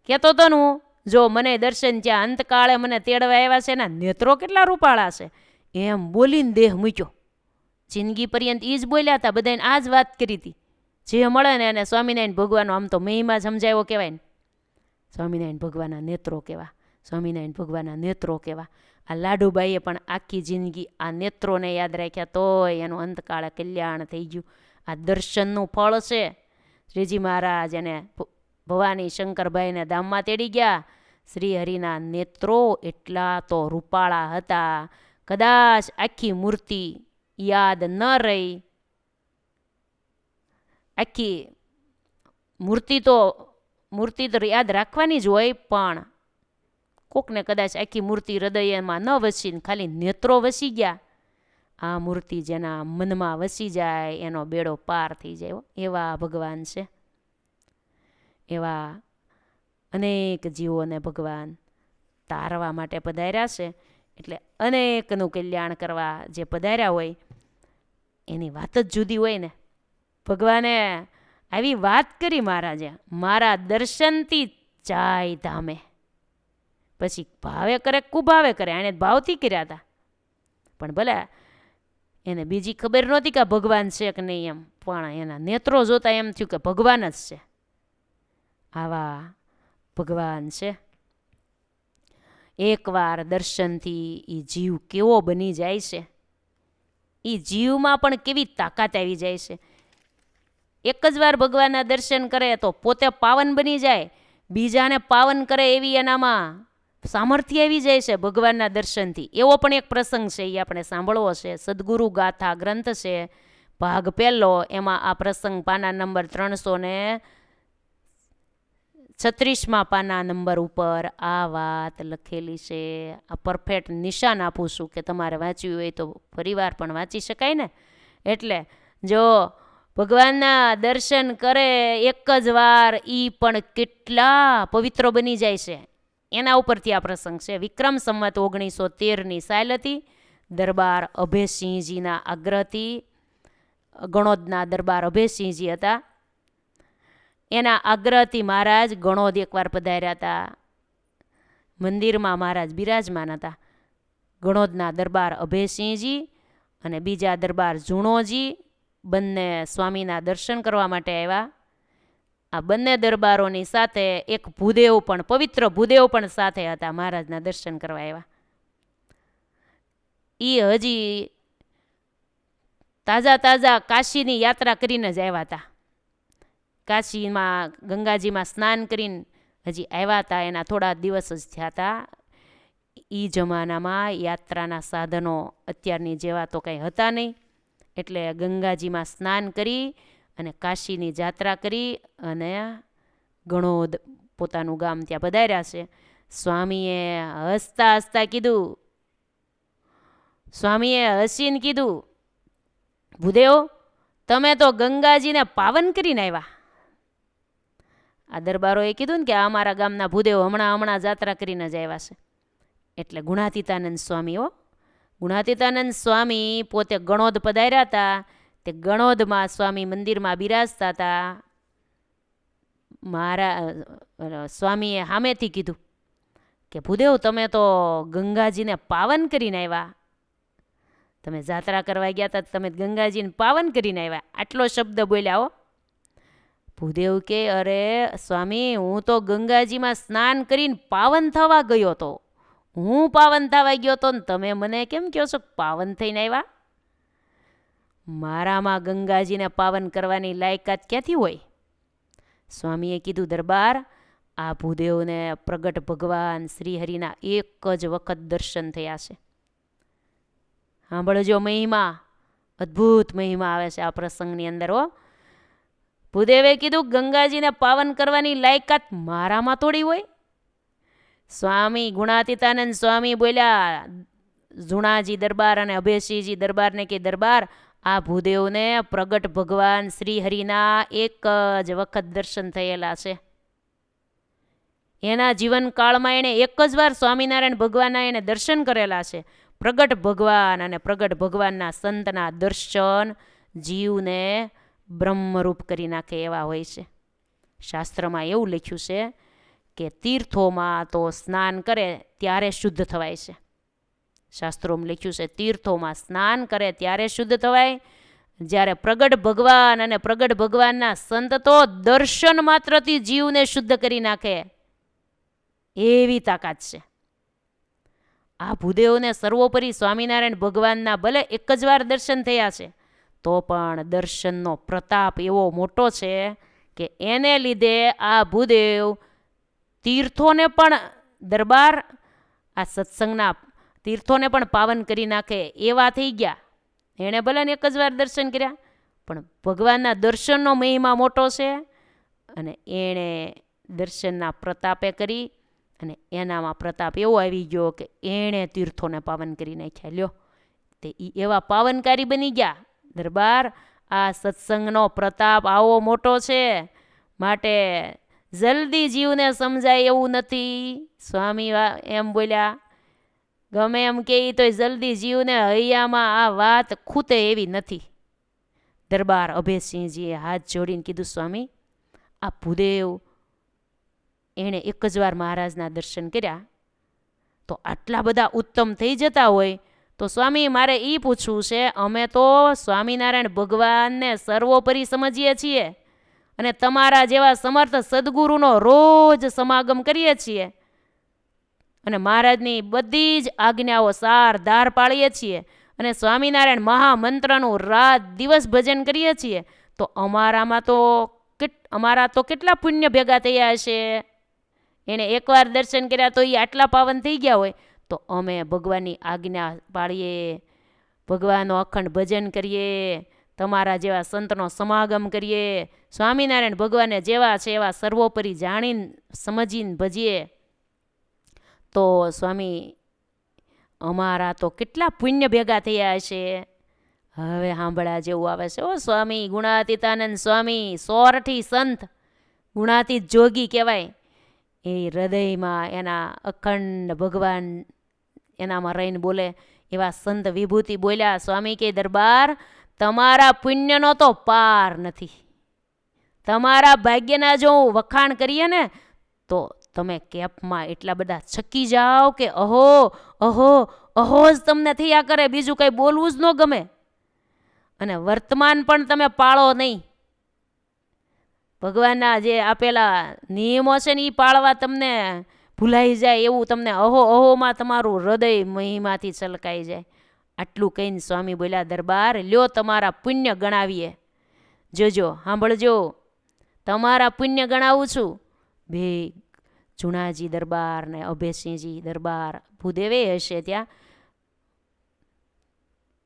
કહેતો હતો ને હું, જો મને દર્શન ત્યાં અંતકાળે મને તેડવા આવ્યા છે, એના નેત્રો કેટલા રૂપાળા છે. એમ બોલીને દેહ મૂક્યો. જિંદગી પર્યંત એ જ બોલ્યા હતા, બધાને આ જ વાત કરી હતી. જે મળે ને એને સ્વામિનારાયણ ભગવાનનો આમ તો મહિમા સમજાવ્યો કહેવાય ને. સ્વામિનારાયણ ભગવાનના નેત્રો કેવા, સ્વામિનારાયણ ભગવાનના નેત્રો કેવા. આ લાડુબાઈએ પણ આખી જિંદગી આ નેત્રોને યાદ રાખ્યા, તોય એનું અંતકાળે કલ્યાણ થઈ ગયું. આ દર્શનનું ફળ છે. શ્રીજી મહારાજ એને ભવાની શંકરભાઈને ધામમાં તેડી ગયા. શ્રી હરિના નેત્રો એટલા તો રૂપાળા હતા, કદાચ આખી મૂર્તિ યાદ ન રહી. આખી મૂર્તિ તો યાદ રાખવાની જ હોય, પણ કોકને કદાચ આખી મૂર્તિ હૃદયમાં ન વસીને ખાલી નેત્રો વસી ગયા. આ મૂર્તિ જેના મનમાં વસી જાય એનો બેડો પાર થઈ જાય. એવા ભગવાન છે. એવા અનેક જીવોને ભગવાન તારવા માટે પધાર્યા છે. એટલે અનેકનું કલ્યાણ કરવા જે પધાર્યા હોય એની વાત જ જુદી હોય ને. ભગવાને આવી વાત કરી મહારાજે, મારા દર્શનથી જાય ધામે. પછી ભાવે કરે કુભાવે કરે, એણે ભાવથી કર્યા હતા. પણ ભલે એને બીજી ખબર નહોતી કે ભગવાન છે કે નહીં એમ, પણ એના નેત્રો જોતા એમ થયું કે ભગવાન જ છે. આવા ભગવાન છે. એકવાર દર્શનથી એ જીવ કેવો બની જાય છે. એ જીવમાં પણ કેવી તાકાત આવી જાય છે. એક જ વાર ભગવાનના દર્શન કરે તો પોતે પાવન બની જાય, બીજાને પાવન કરે એવી એનામાં સામર્થ્ય આવી જાય છે ભગવાનના દર્શનથી. એવો પણ એક પ્રસંગ છે, એ આપણે સાંભળવો છે. સદગુરુ ગાથા ગ્રંથ છે, ભાગ 1, એમાં આ પ્રસંગ પાના નંબર 336 પાના નંબર ઉપર આ વાત લખેલી છે. આ પરફેક્ટ નિશાન આપું છું કે તમારે વાંચ્યું હોય તો પરિવાર પણ વાંચી શકાય ને. એટલે જો ભગવાનના દર્શન કરે એક જ વાર, એ પણ કેટલા પવિત્ર બની જાય છે. એના ઉપરથી આ પ્રસંગ છે. વિક્રમ સંવત 1913ની સાલ હતી. દરબાર અભયસિંહજીના આગ્રહથી, ગણોદના દરબાર અભયસિંહજી હતા, એના આગ્રહથી મહારાજ ગણોદ એકવાર પધાર્યા હતા. મંદિરમાં મહારાજ બિરાજમાન હતા. ગણોદના દરબાર અભયસિંહજી અને બીજા દરબાર જુણોજી બંને સ્વામીના દર્શન કરવા માટે આવ્યા. આ બંને દરબારોની સાથે એક ભૂદેવ પણ, પવિત્ર ભૂદેવ પણ સાથે હતા, મહારાજના દર્શન કરવા આવ્યા. એ હજી તાજા તાજા કાશીની યાત્રા કરીને જ આવ્યા હતા. કાશીમાં ગંગાજીમાં સ્નાન કરીને હજી આવ્યા હતા, એના થોડા દિવસ જ થયા હતા. એ જમાનામાં યાત્રાના સાધનો અત્યારની જેવા તો કંઈ હતા નહીં, એટલે ગંગાજીમાં સ્નાન કરી અને કાશીની યાત્રા કરી અને ગણોદ પોતાનું ગામ ત્યાં પધાર્યા છે. સ્વામીએ હસતા હસતા કીધું, સ્વામીએ હસીને કીધું, ભૂદેવ તમે તો ગંગાજીને પાવન કરીને આવ્યા. આ દરબારોએ કીધું ને કે આ અમારા ગામના ભૂદેવ હમણાં જાત્રા કરીને જ આવ્યા છે. એટલે ગુણાતીતાનંદ સ્વામી ગુણાતીતાનંદ સ્વામી પોતે ગણોદ પધાર્યા હતા. તે ગણોદમાં સ્વામી મંદિરમાં બિરાજતા હતા. સ્વામીએ સામેથી કીધું કે ભૂદેવ તમે તો ગંગાજીને પાવન કરીને આવ્યા, તમે જાત્રા કરવા ગયા હતા, તમે ગંગાજીને પાવન કરીને આવ્યા. આટલો શબ્દ બોલ્યા હો. ભૂદેવ કે અરે સ્વામી, હું તો ગંગાજીમાં સ્નાન કરીને પાવન થવા ગયો હતો. હું પાવન થવા ગયો હતો ને તમે મને કેમ કહો છો પાવન થઈને આવ્યા? મારામાં ગંગાજીને પાવન કરવાની લાયકાત ક્યાંથી હોય? સ્વામીએ કીધું, દરબાર આ ભૂદેવને પ્રગટ ભગવાન શ્રીહરિના એક જ વખત દર્શન થયા છે. સાંભળજો મહિમા, અદ્ભુત મહિમા આવે છે આ પ્રસંગની અંદર હો. ભૂદેવે કીધું ગંગાજીને પાવન કરવાની લાયકાત મારામાં થોડી હોય. સ્વામી ગુણાતીતાનંદ સ્વામી બોલ્યા ઝુણાજી દરબાર અને અભયસિંહજી દરબારને કે દરબાર આ ભૂદેવને પ્રગટ ભગવાન શ્રીહરિના એક જ વખત દર્શન થયેલા છે. એના જીવનકાળમાં એણે એક જ વાર સ્વામિનારાયણ ભગવાનના એને દર્શન કરેલા છે. પ્રગટ ભગવાન અને પ્રગટ ભગવાનના સંતના દર્શન જીવને બ્રહ્મરૂપ કરી નાખે એવા હોય છે. શાસ્ત્રમાં એવું લખ્યું છે કે તીર્થોમાં તો સ્નાન કરે ત્યારે શુદ્ધ થવાય છે. શાસ્ત્રોમાં લખ્યું છે તીર્થોમાં સ્નાન કરે ત્યારે શુદ્ધ થવાય, જ્યારે પ્રગટ ભગવાન અને પ્રગટ ભગવાનના સંત તો દર્શન માત્રથી જીવને શુદ્ધ કરી નાખે એવી તાકાત છે. આ ભૂદેવને સર્વોપરી સ્વામિનારાયણ ભગવાનના ભલે એક જ વાર દર્શન થયા છે, તો પણ દર્શનનો પ્રતાપ એવો મોટો છે કે એને લીધે આ ભૂદેવ તીર્થોને પણ દરબાર આ સત્સંગના તીર્થોને પણ પાવન કરી નાખે એવા થઈ ગયા. એણે ભલે ને એક જ વાર દર્શન કર્યા, પણ ભગવાનના દર્શનનો મહિમા મોટો છે અને એણે દર્શનના પ્રતાપે કરી અને એનામાં પ્રતાપ એવો આવી ગયો કે એણે તીર્થોને પાવન કરી નાખ્યા. લ્યો, તે એવા પાવનકારી બની ગયા. દરબાર આ સત્સંગનો પ્રતાપ આવો મોટો છે, માટે જલ્દી જીવને સમજાય એવું નથી. સ્વામી એમ બોલ્યા, ગમે એમ કે તો જલ્દી જીવને હૈયામાં આ વાત ખૂતે એવી નથી. દરબાર અભયસિંહજીએ હાથ જોડીને કીધું, સ્વામી આ ભૂદેવ એણે એક જ વાર મહારાજના દર્શન કર્યા તો આટલા બધા ઉત્તમ થઈ જતા હોય તો સ્વામી મારે એ પૂછવું છે, અમે તો સ્વામિનારાયણ ભગવાનને સર્વોપરી સમજીએ છીએ અને તમારા જેવા સમર્થ સદગુરુનો રોજ સમાગમ કરીએ છીએ અને મહારાજની બધી જ આજ્ઞાઓ સાર ધાર પાળીએ છીએ અને સ્વામિનારાયણ મહામંત્રનું રાત દિવસ ભજન કરીએ છીએ, તો અમારા તો કેટલા પુણ્ય ભેગા થયા હશે. એણે એકવાર દર્શન કર્યા તો એ આટલા પાવન થઈ ગયા હોય, તો અમે ભગવાનની આજ્ઞા પાળીએ, ભગવાનનો અખંડ ભજન કરીએ, તમારા જેવા સંતનો સમાગમ કરીએ, સ્વામિનારાયણ ભગવાનને જેવા છે એવા સર્વોપરી જાણીને સમજીને ભજીએ, તો સ્વામી અમારા તો કેટલા પુણ્ય ભેગા થયા હશે. હવે સાંભળા જેવું આવે છે. ઓ સ્વામી ગુણાતીતાનંદ સ્વામી સોરઠી સંત, ગુણાતીત જોગી કહેવાય. એ હૃદયમાં એના અખંડ ભગવાન એનામાં રહીને બોલે એવા સંત વિભૂતિ બોલ્યા. સ્વામી કે દરબાર તમારા પુણ્યનો તો પાર નથી. તમારા ભાગ્યના જો વખાણ કરીએ ને તો તમે કેપમાં એટલા બધા છકી જાઓ કે અહો અહો અહો જ તમને થયા કરે, બીજું કંઈ બોલવું જ ન ગમે. અને વર્તમાન પણ તમે પાળો નહીં. ભગવાનના જે આપેલા નિયમો છે ને એ પાળવા તમને ભૂલાઈ જાય એવું તમને અહો અહોમાં તમારું હૃદય મહિમાથી છલકાઈ જાય. આટલું કહીને સ્વામી બોલ્યા, દરબાર લ્યો તમારા પુણ્ય ગણાવીએ. જોજો, સાંભળજો, તમારા પુણ્ય ગણાવું છું. બે જુણાજી દરબાર ને અભયસિંહજી દરબાર, ભૂદેવે હશે ત્યાં,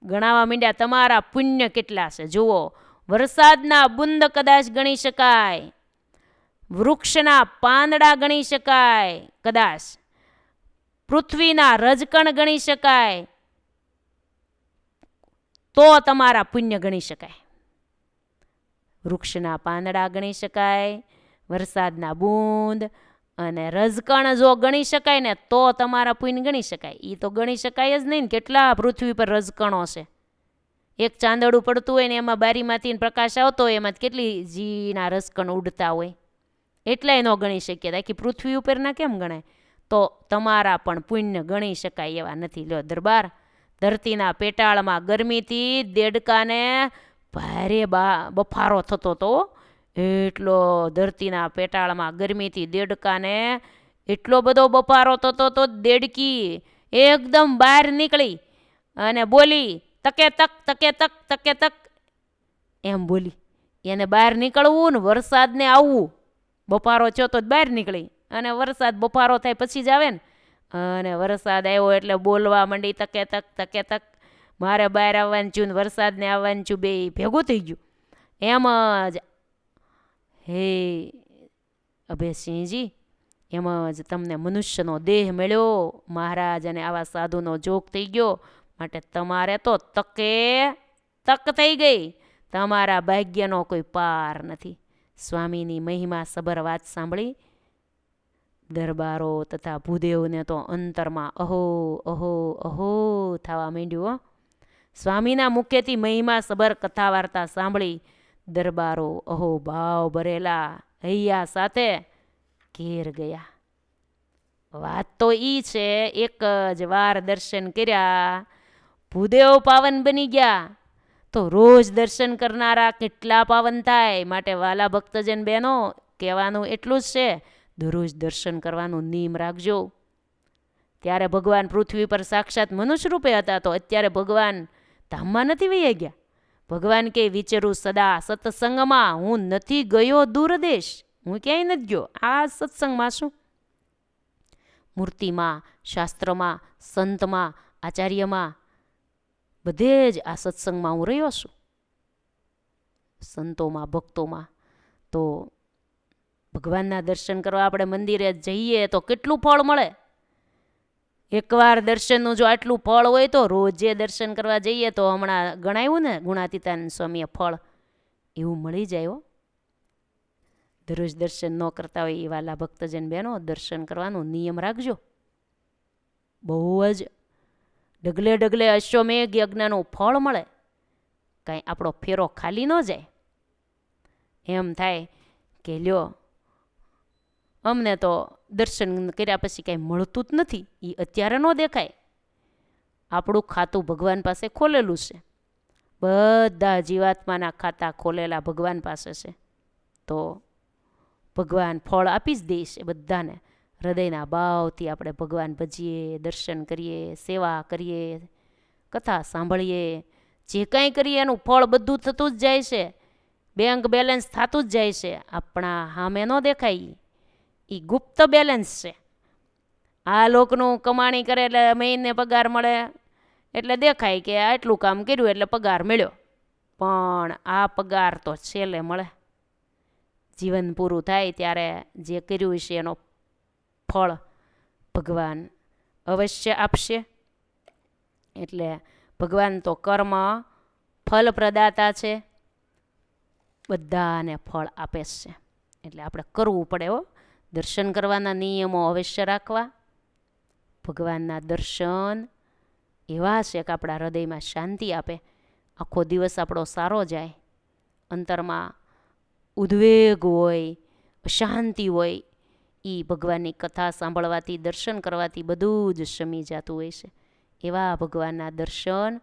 ગણાવવા માંડ્યા તમારા પુણ્ય કેટલા છે. જુઓ, વરસાદના બુંદ કદાચ ગણી શકાય, વૃક્ષના પાંદડા ગણી શકાય, કદાચ પૃથ્વીના રજકણ ગણી શકાય, તો તમારા પુણ્ય ગણી શકાય. વૃક્ષના પાંદડા ગણી શકાય, વરસાદના બૂંદ અને રજકણ જો ગણી શકાય ને તો તમારા પુણ્ય ગણી શકાય. એ તો ગણી શકાય જ નહીં ને, કેટલા પૃથ્વી પર રજકણો છે. એક ચાંદડું પડતું હોય ને એમાં બારીમાંથી પ્રકાશ આવતો હોય, એમાં કેટલી જીના રજકણ ઉડતા હોય, એટલાય ન ગણી શકીએ. આખી પૃથ્વી ઉપરના કેમ ગણાય? તો તમારા પણ પુણ્ય ગણી શકાય એવા નથી. લ્યો દરબાર, ધરતીના પેટાળમાં ગરમીથી દેડકાને ભારે બફારો થતો હતો. એટલો ધરતીના પેટાળમાં ગરમીથી દેડકાને એટલો બધો બફારો થતો તો દેડકી એકદમ બહાર નીકળી અને બોલી, તકે તક તકે તક તકે તક, એમ બોલી. એને બહાર નીકળવું ને વરસાદને આવવું, બફારો થયો તો બહાર નીકળી, અને વરસાદ બફારો થાય પછી જ આવે ને. અને વરસાદ આવ્યો એટલે બોલવા માંડી, તકે તક તકે તક, મારે બહાર આવવાનું છું ને વરસાદને આવવાનું છું, બે ભેગું થઈ ગયું. એમ જ હે અભયસિંહજી, એમ જ તમને મનુષ્યનો દેહ મળ્યો મહારાજ, અને આવા સાધુનો જોગ થઈ ગયો. માટે તમારે તો તકે તક થઈ ગઈ, તમારા ભાગ્યનો કોઈ પાર નથી. સ્વામીની મહિમા સબર વાત સાંભળી દરબારો તથા ભૂદેવને તો અંતરમાં અહો અહો અહો થવા માંડ્યું. સ્વામીના મુખેથી મહિમા સબર કથા વાર્તા સાંભળી દરબારો અહો ભાવ ભરેલા હૈયા સાથે ઘેર ગયા. વાત તો ઈ છે, એક જ વાર દર્શન કર્યા ભૂદેવ પાવન બની ગયા, તો રોજ દર્શન કરનારા કેટલા પાવન થાય. માટે વાલા ભક્તજન બહેનો, કહેવાનું એટલું જ છે, દરરોજ દર્શન કરવાનું નિયમ રાખજો. ત્યારે ભગવાન પૃથ્વી પર સાક્ષાત મનુષ્ય રૂપે હતા, તો અત્યારે ભગવાન ધામમાં નથી વહી ગયા. ભગવાન કે વિચરું સદા સત્સંગમાં, હું નથી ગયો દૂરદેશ, હું ક્યાંય નથી ગયો. આ સત્સંગમાં શું? મૂર્તિમાં, શાસ્ત્રમાં, સંતમાં, આચાર્યમાં, બધે જ આ સત્સંગમાં હું રહ્યો છું. સંતોમાં, ભક્તોમાં. તો ભગવાનના દર્શન કરવા આપણે મંદિરે જઈએ તો કેટલું ફળ મળે. એકવાર દર્શનનું જો આટલું ફળ હોય તો રોજે દર્શન કરવા જઈએ તો હમણાં ગણાયું ને ગુણાતીતાનંદ સ્વામીએ ફળ, એવું મળી જાય. દરરોજ દર્શન ન કરતા હોય એ વાલા ભક્તજન બહેનો, દર્શન કરવાનો નિયમ રાખજો. બહુ જ ડગલે ડગલે અશ્વમેઘ યજ્ઞનું ફળ મળે. કાંઈ આપણો ફેરો ખાલી ન જાય. એમ થાય કે લ્યો અમને તો દર્શન કર્યા પછી કાંઈ મળતું જ નથી, એ અત્યારે ન દેખાય. આપણું ખાતું ભગવાન પાસે ખોલેલું છે, બધા જીવાત્માના ખાતા ખોલેલા ભગવાન પાસે છે. તો ભગવાન ફળ આપી જ દઈશ બધાને. હૃદયના ભાવથી આપણે ભગવાન ભજીએ, દર્શન કરીએ, સેવા કરીએ, કથા સાંભળીએ, જે કાંઈ કરીએ એનું ફળ બધું થતું જ જાય છે. બેંક બેલેન્સ થતું જ જાય છે. આપણા સામે ન દેખાય, એ ગુપ્ત બેલેન્સ છે. આ લોકનું કમાણી કરે એટલે મહિને પગાર મળે એટલે દેખાય કે આટલું કામ કર્યું એટલે પગાર મળ્યો, પણ આ પગાર તો છેલ્લે મળે. જીવન પૂરું થાય ત્યારે જે કર્યું છે એનો ફળ ભગવાન અવશ્ય આપશે. એટલે ભગવાન તો કર્મ ફલ પ્રદાતા છે, બધાને ફળ આપે છે. એટલે આપણે કરવું પડે હો. દર્શન કરવાના નિયમો અવશ્ય રાખવા. ભગવાનના દર્શન એવા છે કે આપણા હૃદયમાં શાંતિ આપે, આખો દિવસ આપણો સારો જાય. અંતરમાં ઉદ્વેગ હોય, અશાંતિ હોય, એ ભગવાનની કથા સાંભળવાથી, દર્શન કરવાથી બધું જ શમી જતું હોય છે. એવા ભગવાનના દર્શન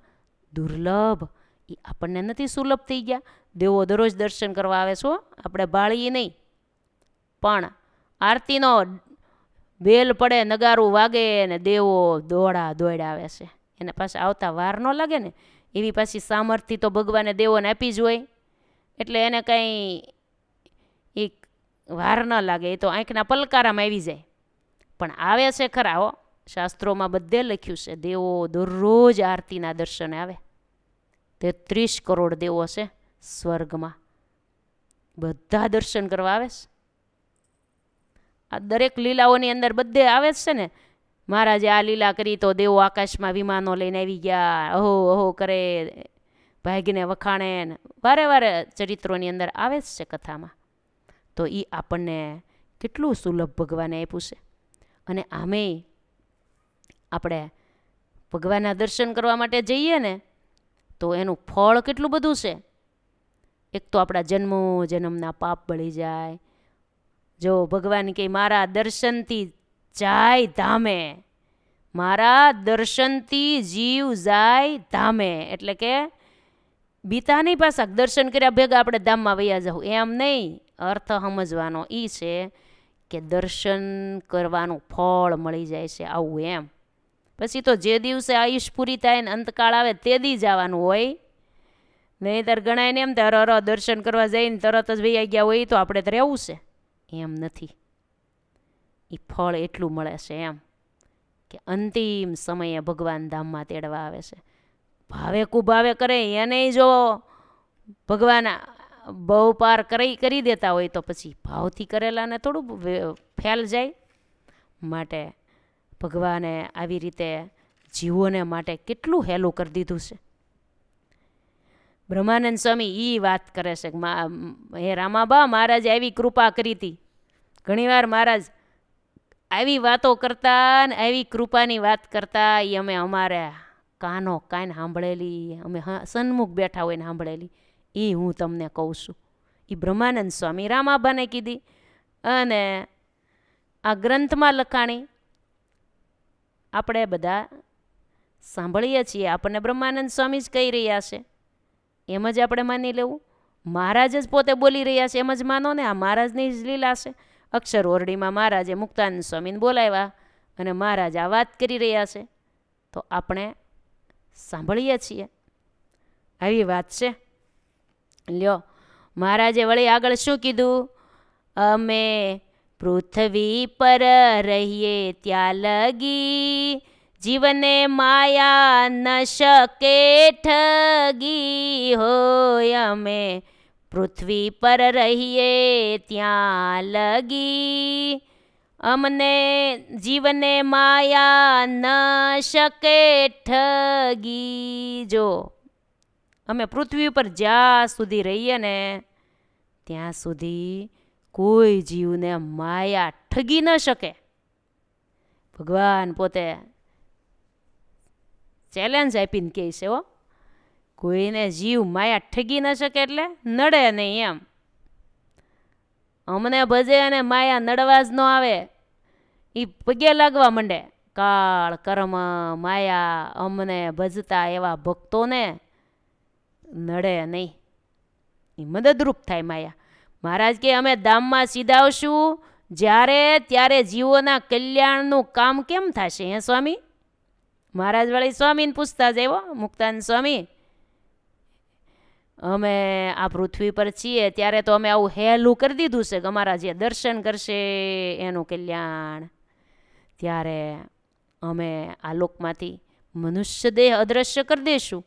દુર્લભ, એ આપણને નથી સુલભ થઈ ગયા. દેવો દરરોજ દર્શન કરવા આવે છો, આપણે ભાળીએ નહીં, પણ આરતીનો બેલ પડે, નગારું વાગે ને દેવો દોડા આવે છે. એને પાછા આવતા વાર ન લાગે ને, એવી પાછી સામર્થ્ય તો ભગવાને દેવોને આપી જ હોય, એટલે એને કાંઈ એક વાર ન લાગે, એ તો આંખના પલકારામાં આવી જાય. પણ આવે છે ખરા હો, શાસ્ત્રોમાં બધે લખ્યું છે, દેવો દરરોજ આરતીના દર્શને આવે. 33 કરોડ દેવો છે સ્વર્ગમાં, બધા દર્શન કરવા આવે છે. આ દરેક લીલાઓની અંદર બધે આવે જ છે ને. મહારાજે આ લીલા કરી તો દેવો આકાશમાં વિમાનો લઈને આવી ગયા, અહો અહો કરે, ભાગ્યને વખાણે, વારે વારે ચરિત્રોની અંદર આવે જ છે કથામાં. તો એ આપણને કેટલું સુલભ ભગવાને આપ્યું છે. અને આમેય આપણે ભગવાનના દર્શન કરવા માટે જઈએ ને તો એનું ફળ કેટલું બધું છે. એક તો આપણા જન્મો જન્મના પાપ બળી જાય. જો ભગવાન કે મારા દર્શનથી જાય ધામે, મારા દર્શનથી જીવ જાય ધામે, એટલે કે બીતા નહીં પાછા દર્શન કર્યા ભેગા આપણે ધામમાં વયા જવું, એમ નહીં. અર્થ સમજવાનો એ છે કે દર્શન કરવાનું ફળ મળી જાય છે આવું એમ. પછી તો જે દિવસે આયુષ પૂરી થાય ને અંતકાળ આવે તે દી જવાનું હોય. નહીંતર ગણાય ને એમ ત્યારે દર્શન કરવા જઈને તરત જ વૈયા ગયા હોય તો આપણે તો રહેવું છે, એમ નથી. એ ફળ એટલું મળે છે એમ કે અંતિમ સમયે ભગવાન ધામમાં તેડવા આવે છે. ભાવે કુભાવે કરે એને જો ભગવાન બહુ પાર કરી દેતા હોય તો પછી ભાવથી કરેલાને થોડું ફેલ જાય. માટે ભગવાને આવી રીતે જીવોને માટે કેટલું હેલું કરી દીધું છે. બ્રહ્માનંદ સ્વામી એ વાત કરે છે કે હે રામાબા, મહારાજે આવી કૃપા કરી હતી. ઘણીવાર મહારાજ આવી વાતો કરતા ને આવી કૃપાની વાત કરતા, એ અમે અમારે કાન સાંભળેલી, અમે સન્મુખ બેઠા હોય ને સાંભળેલી, એ હું તમને કહું છું. એ બ્રહ્માનંદ સ્વામી રામાબાને કીધી અને આ ગ્રંથમાં લખાણી આપણે બધા સાંભળીએ છીએ. આપણને બ્રહ્માનંદ સ્વામી જ કહી રહ્યા છે એમ જ આપણે માની લેવું. મહારાજ જ પોતે બોલી રહ્યા છે એમ જ માનો ને. આ મહારાજની જ લીલા છે. અક્ષર ઓરડીમાં મહારાજે મુક્તાનંદ સ્વામીને બોલાવ્યા અને મહારાજ આ વાત કરી રહ્યા છે તો આપણે સાંભળીએ છીએ. આવી વાત છે. લ્યો, મહારાજે વળી આગળ શું કીધું? અમે પૃથ્વી પર રહીએ ત્યાં લગી, જીવને માયા ન શકે ઠગી. હોય અમે પૃથ્વી પર રહીએ ત્યાં લગી, અમને જીવને માયા ન શકે ઠગી. જો અમે પૃથ્વી ઉપર જ્યાં સુધી રહીએ ને ત્યાં સુધી કોઈ જીવને માયા ઠગી ન શકે. ભગવાન પોતે ચેલેન્જ આપીને કહે છે હો, કોઈને જીવ માયા ઠગી ન શકે એટલે નડે નહીં એમ. અમને ભજે અને માયા નડવા જ ન આવે, એ પગે લાગવા માંડે. કાળ કર્મ માયા અમને ભજતા એવા ભક્તોને નડે નહીં, એ મદદરૂપ થાય માયા. મહારાજ કે અમે ધામમાં સીધાવશું જ્યારે ત્યારે જીવોના કલ્યાણનું કામ કેમ થશે હે સ્વામી? મહારાજ વળી સ્વામીને પૂછતા જાય મુક્તાનંદ સ્વામી, અમે આ પૃથ્વી પર છીએ ત્યારે તો અમે આવું હેલું કરી દીધું છે કે અમારા જે દર્શન કરશે એનું કલ્યાણ. ત્યારે અમે આ લોકમાંથી મનુષ્ય દેહ અદ્રશ્ય કરી દઈશું,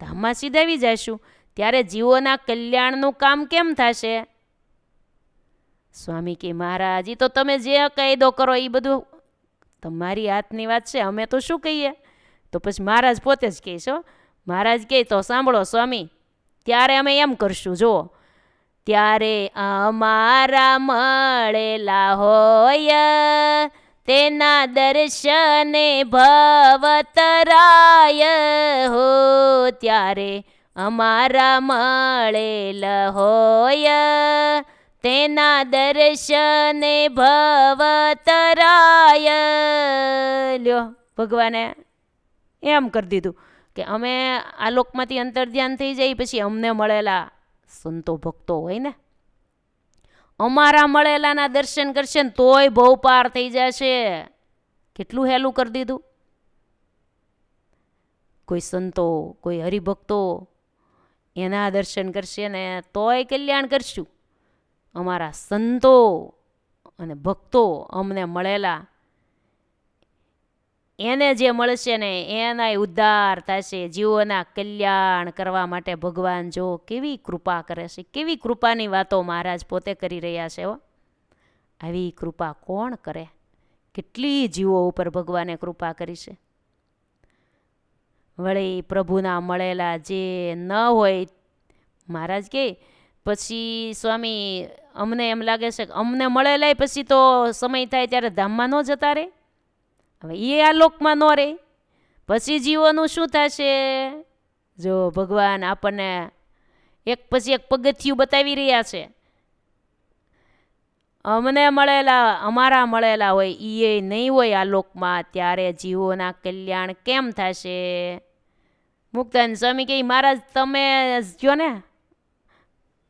ધામમાં સીધાવી જઈશું, ત્યારે જીવોના કલ્યાણનું કામ કેમ થશે? સ્વામી કે મહારાજ એ તો તમે જે કાયદો કરો એ બધું તમારી હાથની વાત છે, અમે તો શું કહીએ? તો પછી મહારાજ પોતે જ કહેશો. મહારાજ કહે તો સાંભળો સ્વામી, ત્યારે અમે એમ કરશું. જો ત્યારે અમારા મળેલા હોય તેના દર્શને ભવતરાય હો, ત્યારે અમારા મળેલા હોય તેના દર્શને ભવતરાય. લ્યો, ભગવાને એમ કરી દીધું કે અમે આ લોકમાંથી અંતર્ધ્યાન થઈ જાય પછી અમને મળેલા સંતો ભક્તો હોય ને, અમારા મળેલાના દર્શન કરશે ને તોય બહુ પાર થઈ જશે. કેટલું હેલું કરી દીધું. કોઈ સંતો, કોઈ હરિભક્તો એના દર્શન કરશે ને તોય કલ્યાણ કરશું. અમારા સંતો અને ભક્તો અમને મળેલા એને જે મળશે ને એનાય ઉદ્ધાર થશે. જીવોના કલ્યાણ કરવા માટે ભગવાન જો કેવી કૃપા કરે છે, કેવી કૃપાની વાતો મહારાજ પોતે કરી રહ્યા છે. આવી કૃપા કોણ કરે? કેટલી જીવો ઉપર ભગવાને કૃપા કરી છે. વળી પ્રભુના મળેલા જે ન હોય, મહારાજ કે પછી સ્વામી અમને એમ લાગે છે કે અમને મળેલાય પછી તો સમય થાય ત્યારે ધામમાં ન જતા રહે. હવે એ આ લોકમાં ન રહે પછી જીવોનું શું થશે? જો ભગવાન આપણને એક પછી એક પગથિયું બતાવી રહ્યા છે. અમને મળેલા, અમારા મળેલા હોય એ નહીં હોય આ લોકમાં, ત્યારે જીવોના કલ્યાણ કેમ થશે? મુક્તાનંદ સ્વામી કહે મહારાજ તમે જો ને.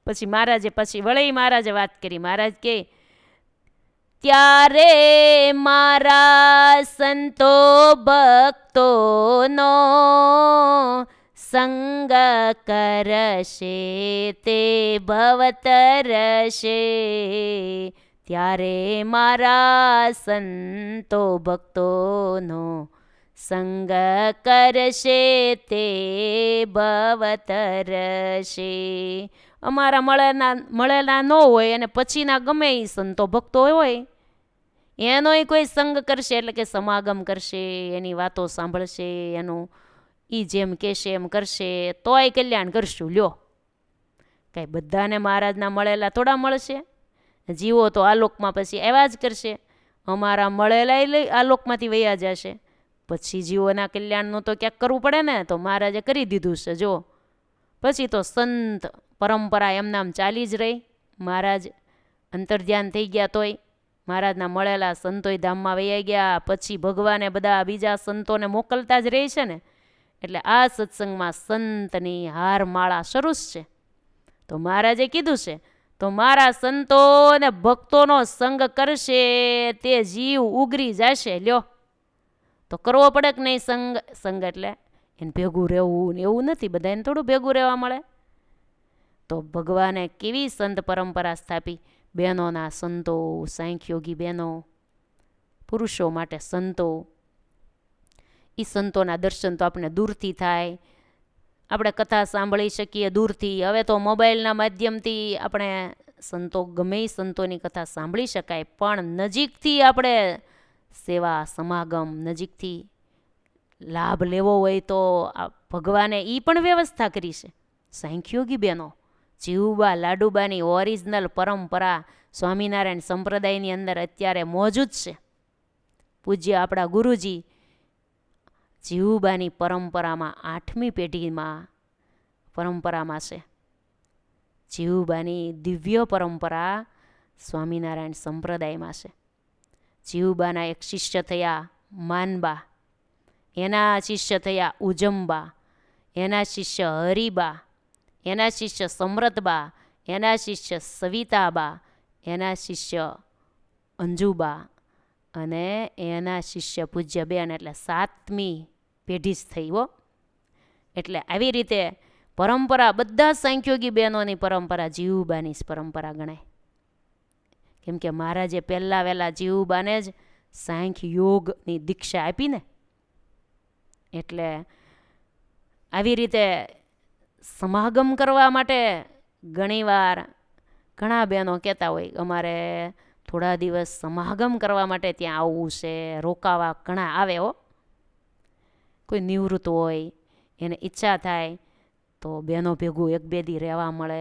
પછી મહારાજે વળી મહારાજે વાત કરી. મહારાજ કહે ત્યારે મારા સંતો ભક્તોનો સંગ કરશે તે ભવતરશે. ત્યારે મારા સંતો ભક્તોનો સંગ કરશે તે ભવતરશે. અમારા મળેલા ન હોય અને પછીના ગમે એ સંતો ભક્તો હોય એનોય કોઈ સંગ કરશે, એટલે કે સમાગમ કરશે, એની વાતો સાંભળશે, એનું એ જેમ કહેશે એમ કરશે તોય કલ્યાણ કરશું. લ્યો, કાંઈ બધાને મહારાજના મળેલા થોડા મળશે? જીવો તો આલોકમાં પછી એવા જ કરશે. અમારા મળેલા લઈ આલોકમાંથી વયા જશે. પછી જીવોના કલ્યાણનું તો ક્યાંક કરવું પડે ને, તો મહારાજે કરી દીધું છે. જો પછી તો સંત પરંપરા એમનામ ચાલી જ રહી. મહારાજ અંતર્ધ્યાન થઈ ગયા તોય મહારાજના મળેલા સંતોય ધામમાં વયા ગયા. પછી ભગવાને બધા બીજા સંતોને મોકલતા જ રહે છે ને. એટલે આ સત્સંગમાં સંતની હારમાળા શરૂ છે. તો મહારાજે કીધું છે તો મારા સંતો ને ભક્તોનો સંગ કરશે તે જીવ ઉગરી જશે. લ્યો, તો કરવો પડે કે નહીં સંગ? સંગ એટલે એને ભેગું રહેવું ને એવું નથી. બધા એને થોડું ભેગું રહેવા મળે. તો ભગવાને કેવી સંત પરંપરા સ્થાપી. બહેનોના સંતો, સાંખ્યોગી બહેનો, પુરુષો માટે સંતો. એ સંતોના દર્શન તો આપણે દૂરથી થાય, આપણે કથા સાંભળી શકીએ દૂરથી. હવે તો મોબાઈલના માધ્યમથી આપણે સંતો ગમે સંતોની કથા સાંભળી શકાય, પણ નજીકથી આપણે સેવા સમાગમ નજીકથી લાભ લેવો હોય તો ભગવાને એ પણ વ્યવસ્થા કરી છે. સાંખ્યોગી બહેનો, જીવબા લાડુબાની ઓરિજિનલ પરંપરા સ્વામિનારાયણ સંપ્રદાયની અંદર અત્યારે મોજૂદ છે. પૂજ્ય આપણા ગુરુજી જીવબાની પરંપરામાં 8મી પેઢીમાં પરંપરામાં છે. જીવબાની દિવ્ય પરંપરા સ્વામિનારાયણ સંપ્રદાયમાં છે. જીવબાના એક શિષ્ય થયા માનબા, એના શિષ્ય થયા ઉજમબા, એના શિષ્ય હરિબા, એના શિષ્ય સમરતબા, એના શિષ્ય સવિતાબા, એના શિષ્ય અંજુબા અને એના શિષ્ય પૂજ્યબેન. એટલે 7મી પેઢી જ થઈ હો. એટલે આવી રીતે પરંપરા બધા સાંખ્યોગી બહેનોની પરંપરા જીવબાની જ પરંપરા ગણાય. કેમ કે મહારાજે પહેલાં વહેલા જીવબાને જ સાંખ્ય યોગની દીક્ષા આપી ને. એટલે આવી રીતે સમાગમ કરવા માટે ઘણીવાર ઘણા બહેનો કહેતા હોય અમારે થોડા દિવસ સમાગમ કરવા માટે ત્યાં આવવું છે, રોકાવા ઘણા આવે હો. કોઈ નિવૃત્ત હોય એને ઈચ્છા થાય તો બહેનો ભેગું 1-2 દી રહેવા મળે,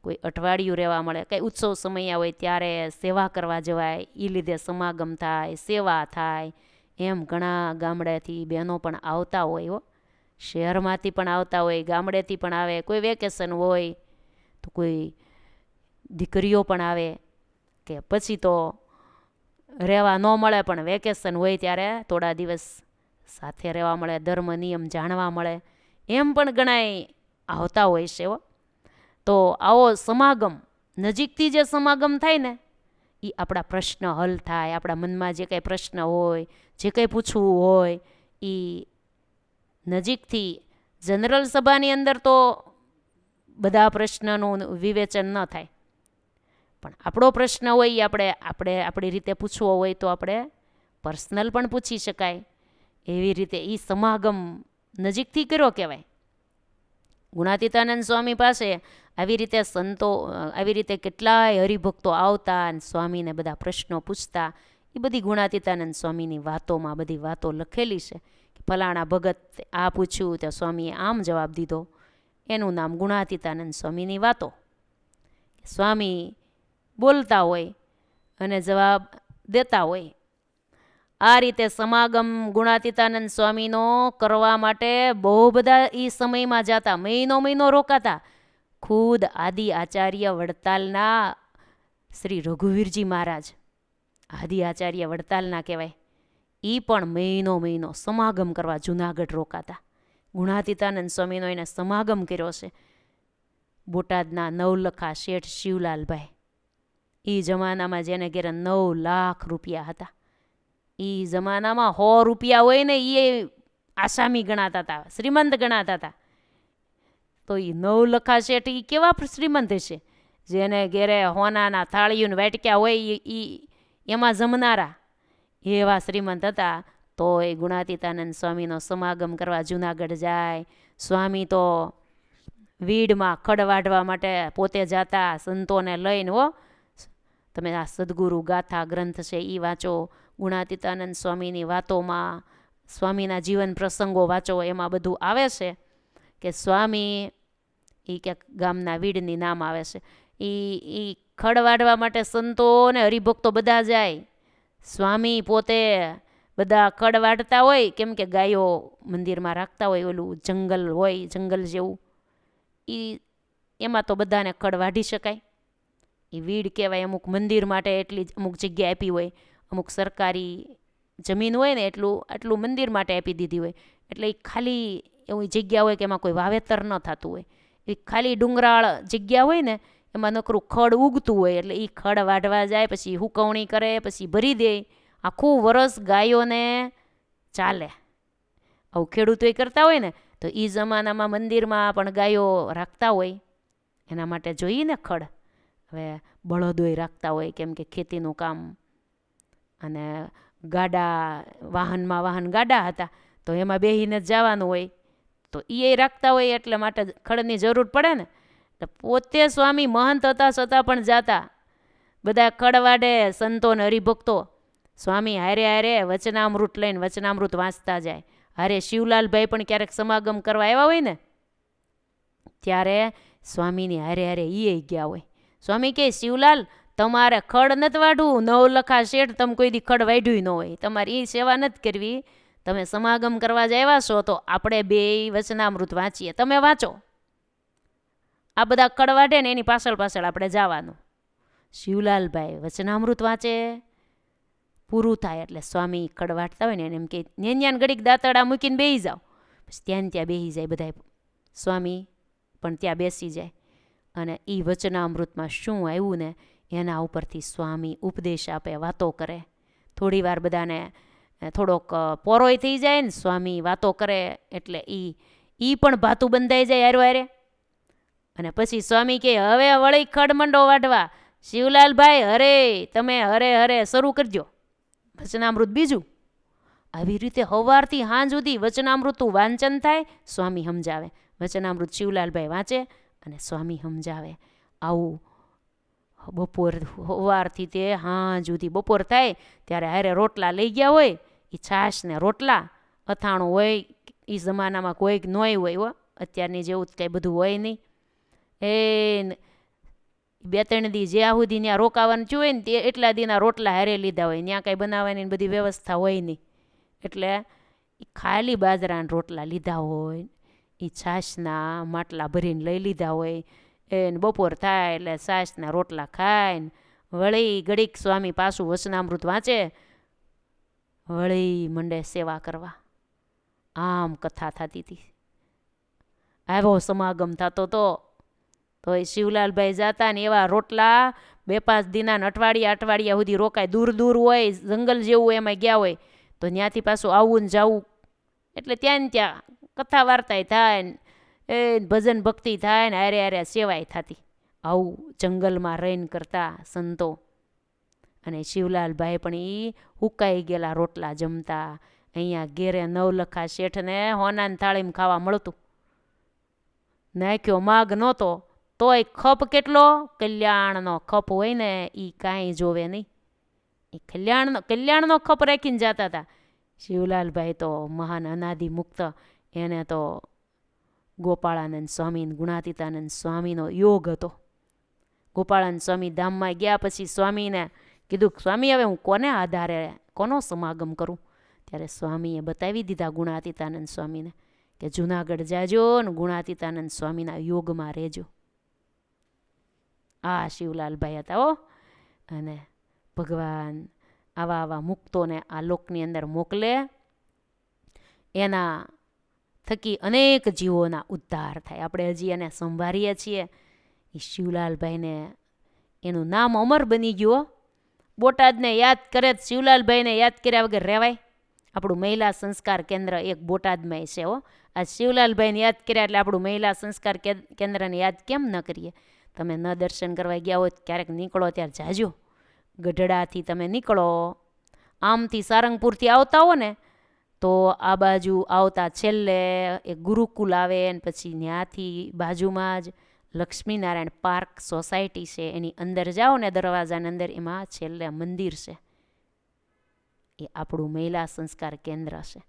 કોઈ અઠવાડિયું રહેવા મળે. કંઈ ઉત્સવ સમય હોય ત્યારે સેવા કરવા જવાય, એ લીધે સમાગમ થાય, સેવા થાય. એમ ઘણા ગામડેથી બહેનો પણ આવતા હોય હો. શહેરમાંથી પણ આવતા હોય, ગામડેથી પણ આવે. કોઈ વેકેશન હોય તો કોઈ દીકરીઓ પણ આવે, કે પછી તો રહેવા ન મળે પણ વેકેશન હોય ત્યારે થોડા દિવસ સાથે રહેવા મળે, ધર્મ નિયમ જાણવા મળે. એમ પણ ઘણાય આવતા હોય છે હો. તો આવો સમાગમ નજીકથી જે સમાગમ થાય ને એ આપણા પ્રશ્ન હલ થાય. આપણા મનમાં જે કંઈ પ્રશ્ન હોય, જે કંઈ પૂછવું હોય એ નજીકથી જનરલ સભાની અંદર તો બધા પ્રશ્નનું વિવેચન ન થાય, પણ આપણો પ્રશ્ન હોય આપણી રીતે પૂછવો હોય તો આપણે પર્સનલ પણ પૂછી શકાય. એવી રીતે એ સમાગમ નજીકથી કર્યો કહેવાય. ગુણાતીતાનંદ સ્વામી પાસે આવી રીતે સંતો, આવી રીતે કેટલાય હરિભક્તો આવતા અને સ્વામીને બધા પ્રશ્નો પૂછતા. એ બધી ગુણાતીતાનંદ સ્વામીની વાતોમાં બધી વાતો લખેલી છે કે ફલાણા ભગત આ પૂછ્યું તો સ્વામીએ આમ જવાબ દીધો. એનું નામ ગુણાતીતાનંદ સ્વામીની વાતો. સ્વામી બોલતા હોય અને જવાબ દેતા હોય. આ રીતે સમાગમ ગુણાતીતાનંદ સ્વામીનો કરવા માટે બહુ બધા એ સમયમાં જતા, મહિનો રોકાતા. ખુદ આદિ આચાર્ય વડતાલના શ્રી રઘુવીરજી મહારાજ, આદિ આચાર્ય વડતાલના કહેવાય, એ પણ મહિનો સમાગમ કરવા જુનાગઢ રોકાતા. ગુણાતીતાનંદ સ્વામીનો એને સમાગમ કર્યો છે. બોટાદના નવલખા શેઠ શિવલાલભાઈ, એ જમાનામાં જેને ઘેરે 9 લાખ રૂપિયા હતા. એ જમાનામાં 100 રૂપિયા હોય ને એ આસામી ગણાતા હતા, શ્રીમંત ગણાતા હતા. તો એ નવલખા શેઠ એ કેવા શ્રીમંત હશે, જેને ઘેરે હોનાના થાળીઓને વાટક્યા હોય એ એમાં જમનારા એવા શ્રીમંત હતા. તો એ ગુણાતીતાનંદ સ્વામીનો સમાગમ કરવા જુનાગઢ જાય. સ્વામી તો વીડમાં ખડ વાઢવા માટે પોતે જતા, સંતોને લઈને. તમે આ સદગુરુ ગાથા ગ્રંથ છે એ વાંચો, ગુણાતીતાનંદ સ્વામીની વાતોમાં સ્વામીના જીવન પ્રસંગો વાંચો, એમાં બધું આવે છે કે સ્વામી એ ક્યાંક ગામના વીડની નામ આવે છે, એ ખડ વાઢવા માટે સંતો ને હરિભક્તો બધા જાય. સ્વામી પોતે બધા ખડ વાઢતા હોય, કેમ કે ગાયો મંદિરમાં રાખતા હોય, ઓલું જંગલ હોય, જંગલ જેવું, એમાં તો બધાને ખડ વાઢી શકાય. એ વીડ કહેવાય. અમુક મંદિર માટે એટલી અમુક જગ્યા આપી હોય, અમુક સરકારી જમીન હોય ને આટલું મંદિર માટે આપી દીધી હોય, એટલે એ ખાલી એવી જગ્યા હોય કે એમાં કોઈ વાવેતર ન થતું હોય. એ ખાલી ડુંગરાળ જગ્યા હોય ને એમાં નકરું ખડ ઉગતું હોય, એટલે એ ખડ વાઢવા જાય, પછી હુકવણી કરે, પછી ભરી દે. આખું વરસ ગાયોને ચાલે. આવું ખેડૂતો કરતા હોય ને, તો એ જમાનામાં મંદિરમાં પણ ગાયો રાખતા હોય, એના માટે જોઈએ ને ખડ. હવે બળદોય રાખતા હોય, કેમ કે ખેતીનું કામ, અને ગાડા વાહન ગાડા હતા, તો એમાં બેહીને જ જવાનું હોય, તો એ રાખતા હોય, એટલે માટે ખડની જરૂર પડે ને. તો પોતે સ્વામી મહંત હતા છતાં પણ જાતા, બધા ખડ વાડે, સંતો ને હરિભક્તો. સ્વામી હારે વચનામૃત લઈને વચનામૃત વાંચતા જાય. હારે શિવલાલભાઈ પણ ક્યારેક સમાગમ કરવા આવ્યા હોય ને, ત્યારે સ્વામીની હારે એ ગયા હોય. સ્વામી કહે, શિવલાલ તમારે ખડ નથી વાઢવું, નવલખા શેઠ તમે કોઈ દી ખડ વાઢ્યું ન હોય, તમારે એ સેવા નથી કરવી. તમે સમાગમ કરવા જ આવ્યા છો, તો આપણે બે વચનામૃત વાંચીએ, તમે વાંચો. આ બધા ખડ વાઢે ને એની પાછળ આપણે જવાનું. શિવલાલભાઈ વચનામૃત વાંચે, પૂરું થાય એટલે સ્વામી ખડ વાટતા હોય ને એમ કે ન્યાન ઘડીક દાંતડા મૂકીને બેસી જાઓ. પછી ત્યાં બેસી જાય બધા. સ્વામી પણ ત્યાં બેસી જાય, અને એ વચનામૃતમાં શું આવ્યું ને એના ઉપરથી સ્વામી ઉપદેશ આપે, વાતો કરે. થોડી વાર બધાને થોડોક પોરોય થઈ જાય ને, સ્વામી વાતો કરે એટલે એ પણ ભાતું બંધાઈ જાય હારે. અને પછી સ્વામી કહે, હવે વળી ખડ મંડો વાઢવા. શિવલાલભાઈ હરે તમે હરે શરૂ કરજો વચનામૃત બીજું. આવી રીતે સવારથી સાંજ સુધી વચનામૃતનું વાંચન થાય, સ્વામી સમજાવે. વચનામૃત શિવલાલભાઈ વાંચે અને સ્વામી સમજાવે. આવું બપોર સવારથી તે સાંજ સુધી બપોર થાય ત્યારે હારે રોટલા લઈ ગયા હોય, એ છાશ ને રોટલા, અથાણું હોય. એ જમાનામાં કોઈક નોય હોય, અત્યારની જેવું કંઈ બધું હોય નહીં. એ 2-3 દી જ્યાં સુધી ત્યાં રોકાવાનું થયું હોય ને, તે એટલા દીના રોટલા હારે લીધા હોય. ત્યાં કાંઈ બનાવવાની બધી વ્યવસ્થા હોય નહીં, એટલે ખાલી બાજરાના રોટલા લીધા હોય. એ છાશના માટલા ભરીને લઈ લીધા હોય. એને બપોર થાય એટલે છાશના રોટલા ખાઈને વળી ઘડીક સ્વામી પાછું વચનામૃત વાંચે, વળી મંડે સેવા કરવા. આમ કથા થતી હતી. આવો સમાગમ થતો તો એ શિવલાલભાઈ જાતા ને એવા રોટલા 2-5 દિના અઠવાડિયા સુધી રોકાય. દૂર હોય, જંગલ જેવું એમાં ગયા હોય, તો ત્યાંથી પાછું આવવું ને જવું, એટલે ત્યાં કથા વાર્તાય થાય ને એ ભજન ભક્તિ થાય ને હારે હારે સેવાય થતી. આવું જંગલમાં રહીને કરતા સંતો. અને શિવલાલભાઈ પણ એ હુકાઈ ગયેલા રોટલા જમતા. અહીંયા ઘેરે નવલખા શેઠને હોનાની થાળીમાં ખાવા મળતું. નાખ્યો માગ નહોતો તોય ખપ કેટલો, કલ્યાણનો ખપ હોય ને એ કાંઈ જોવે નહીં. એ કલ્યાણનો ખપ રાખીને જતા હતા. શિવલાલભાઈ તો મહાન અનાદિ મુક્ત. એને તો ગોપાળાનંદ સ્વામી ગુણાતીતાનંદ સ્વામીનો યોગ હતો. ગોપાળાનંદ સ્વામી ધામમાં ગયા પછી સ્વામીને કીધું, સ્વામી હવે હું કોને આધારે કોનો સમાગમ કરું? ત્યારે સ્વામીએ બતાવી દીધા ગુણાતીતાનંદ સ્વામીને કે જુનાગઢ જાજો ને ગુણાતીતાનંદ સ્વામીના યોગમાં રહેજો. આ શિવલાલભાઈ હતા હો. અને ભગવાન આવા આવા મુક્તોને આ લોકની અંદર મોકલે, એના થકી અનેક જીવોના ઉદ્ધાર થાય. આપણે હજી એને સંભાળીએ છીએ. એ શિવલાલભાઈને એનું નામ અમર બની ગયું. બોટાદને યાદ કરે, શિવલાલભાઈને યાદ કર્યા વગર રહેવાય? આપણું મહિલા સંસ્કાર કેન્દ્ર એક બોટાદમાં છે હો. આ શિવલાલભાઈને યાદ કર્યા એટલે આપણું મહિલા સંસ્કાર કેન્દ્રને યાદ કેમ ન કરીએ? તમે ન દર્શન કરવા ગયા હોય ક્યારેક નીકળો ત્યારે જાજો. ગઢડાથી તમે નીકળો, આમથી સારંગપુરથી આવતા હો ને તો આ બાજુ આવતા છેલ્લે એક ગુરુકુલ આવે ને પછી ત્યાંથી બાજુમાં જ લક્ષ્મીનારાયણ પાર્ક સોસાયટી છે. એની અંદર જાઓ ને દરવાજાની અંદર, એમાં છેલ્લે મંદિર છે. એ આપણું મહિલા સંસ્કાર કેન્દ્ર છે.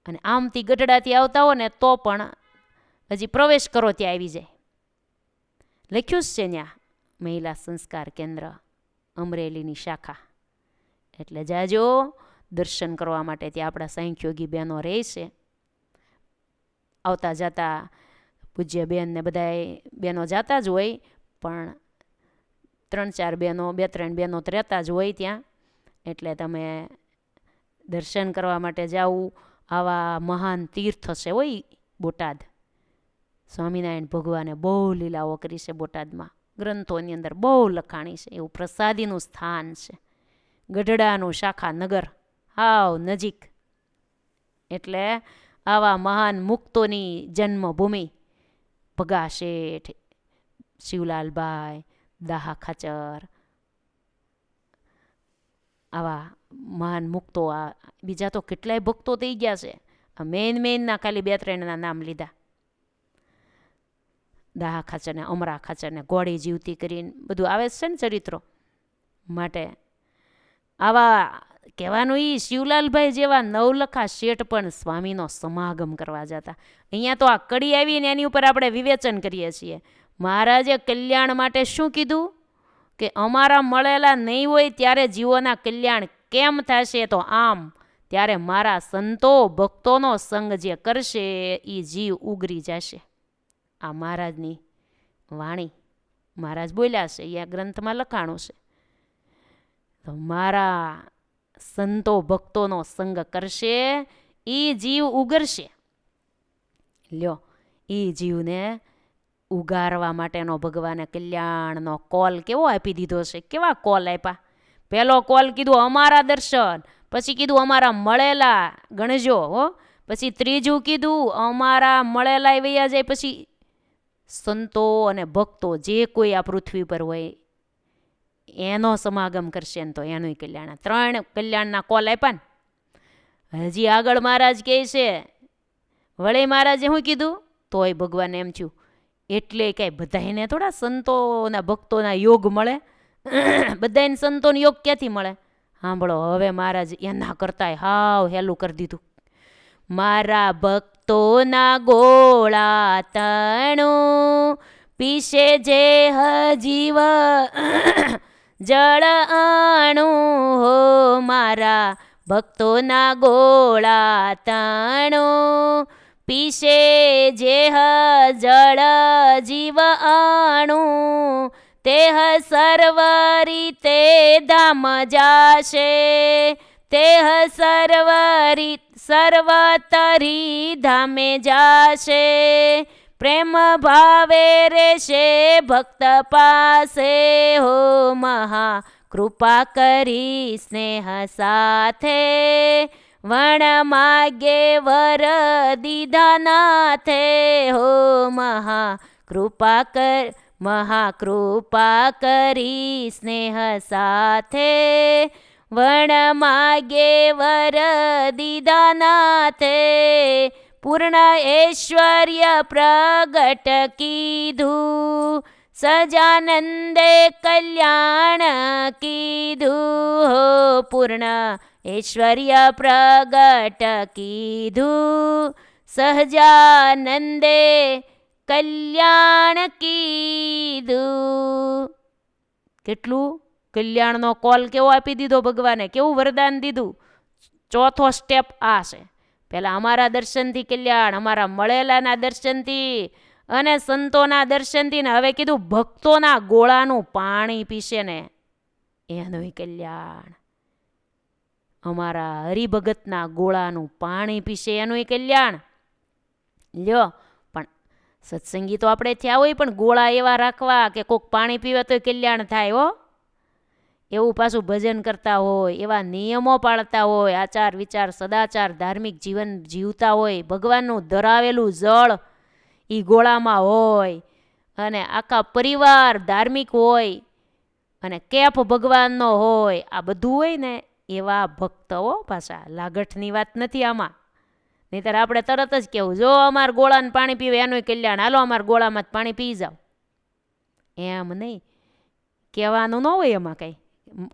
અને આમથી ગઢડાથી આવતા હો ને તો પણ હજી પ્રવેશ કરો ત્યાં આવી જાય. લખ્યું જ છે ત્યાં મહિલા સંસ્કાર કેન્દ્ર અમરેલીની શાખા. એટલે જાજો દર્શન કરવા માટે. ત્યાં આપણા સાંખ્યોગી બહેનો રહે છે. આવતા જતા પૂજ્ય બેન ને બધા બહેનો જતા જ હોય, પણ 3-4 બહેનો 2-3 બહેનો રહેતા જ હોય ત્યાં. એટલે તમે દર્શન કરવા માટે જાવું. આવા મહાન તીર્થ છે હોય બોટાદ. સ્વામિનારાયણ ભગવાને બહુ લીલાઓ કરી છે બોટાદમાં. ગ્રંથોની અંદર બહુ લખાણી છે. એવું પ્રસાદીનું સ્થાન છે. ગઢડાનું શાખા નગર હાવ નજીક. એટલે આવા મહાન મુક્તોની જન્મભૂમિ. ભગા શેઠ, શિવલાલભાઈ, દાહા ખાચર, આવા મહાન મુક્તો. આ બીજા તો કેટલાય ભક્તો થઈ ગયા છે. આ મેનના ખાલી 2-3ના નામ લીધા. દાહા ખાચરને, અમરા ખાચરને, ઘોડી જીવતી કરીને બધું આવે છે ને ચરિત્રો. માટે આવા કહેવાનું એ શિવલાલભાઈ જેવા નવલખા શેઠ પણ સ્વામીનો સમાગમ કરવા જતા. અહીંયા તો આ કડી આવીને એની ઉપર આપણે વિવેચન કરીએ છીએ. મહારાજે કલ્યાણ માટે શું કીધું? કે અમારા મળેલા નહીં હોય ત્યારે જીવોના કલ્યાણ કેમ થશે? તો આમ ત્યારે મારા સંતો ભક્તોનો સંગ જે કરશે એ જીવ ઉગરી જશે. આ મહારાજની વાણી મહારાજ બોલ્યા છે. એ આ ગ્રંથમાં લખાણું છે. તો મારા સંતો ભક્તોનો સંગ કરશે એ જીવ ઉગરશે. લ્યો, એ જીવને ઉગારવા માટેનો ભગવાને કલ્યાણનો કોલ કેવો આપી દીધો છે. કેવા કોલ આપ્યા? પહેલો કોલ કીધું અમારા દર્શન, પછી કીધું અમારા મળેલા ગણજો હો, પછી ત્રીજું કીધું અમારા મળેલા વૈયા જાય, પછી સંતો અને ભક્તો જે કોઈ આ પૃથ્વી પર હોય એનો સમાગમ કરશે ને તો એનું કલ્યાણ. 3 કલ્યાણના કોલ આપ્યા ને. હજી આગળ મહારાજ કહે છે, વળી મહારાજે શું કીધું? તોય ભગવાન એમ થયું એટલે કાંઈ બધાને થોડા સંતોના ભક્તોના યોગ મળે? બધાને સંતોનો યોગ ક્યાંથી મળે? સાંભળો, હવે મહારાજ એના કરતાંય હાવ હેલું કરી દીધું. મારા ભક્તોના ગોળા તણું પીશે જે હજીવ જળ અણું હો. મારા ભક્તોના ગોળા તણું પીશે જે જળ જીવ અણું. તેહ સર્વ રીતે ધામ જાશે, તેહ સર્વતરી ધામે જાશે. પ્રેમ ભાવે રેશે ભક્ત પાસે હો. મહા કૃપા કરી સ્નેહ સાથે વણ માગે વર દીધા નાથે હો મહાકૃપા કરી સ્નેહ સાથે વણ માગે વર દીધા નાથે પૂર્ણ ઐશ્વર્ય પ્રગટ કીધું સજાનંદે કલ્યાણ કીધું હો પૂર્ણ ઐશ્વર્ય પ્રગટ કીધું સહજાનંદે કલ્યાણ કીધું. કેટલું કલ્યાણનો કોલ કેવો આપી દીધો ભગવાને, કેવું વરદાન દીધું. ચોથો સ્ટેપ આ છે. પહેલાં અમારા દર્શનથી કલ્યાણ, અમારા મળેલાના દર્શનથી અને સંતોના દર્શનથી, ને હવે કીધું ભક્તોના ગોળાનું પાણી પીશે ને એનું કલ્યાણ. અમારા હરિભગતના ગોળાનું પાણી પીશે એનું કલ્યાણ. લ્યો, પણ સત્સંગી તો આપણે થયા હોય, પણ ગોળા એવા રાખવા કે કોઈક પાણી પીવે તો કલ્યાણ થાય હો. એવું પાછું ભજન કરતા હોય, એવા નિયમો પાળતા હોય, આચાર વિચાર સદાચાર ધાર્મિક જીવન જીવતા હોય, ભગવાનનું ધરાવેલું જળ એ ગોળામાં હોય, અને આખા પરિવાર ધાર્મિક હોય, અને કેફ ભગવાનનો હોય, આ બધું હોય ને એવા ભક્તો પાછા. લાગઠની વાત નથી આમાં. નહીંતર આપણે તરત જ કહેવું, જો અમારા ગોળાને પાણી પીવે એનું કલ્યાણ, હાલો અમારા ગોળામાં જ પાણી પી જાઓ. એમ નહીં કહેવાનું ન હોય એમાં કંઈ,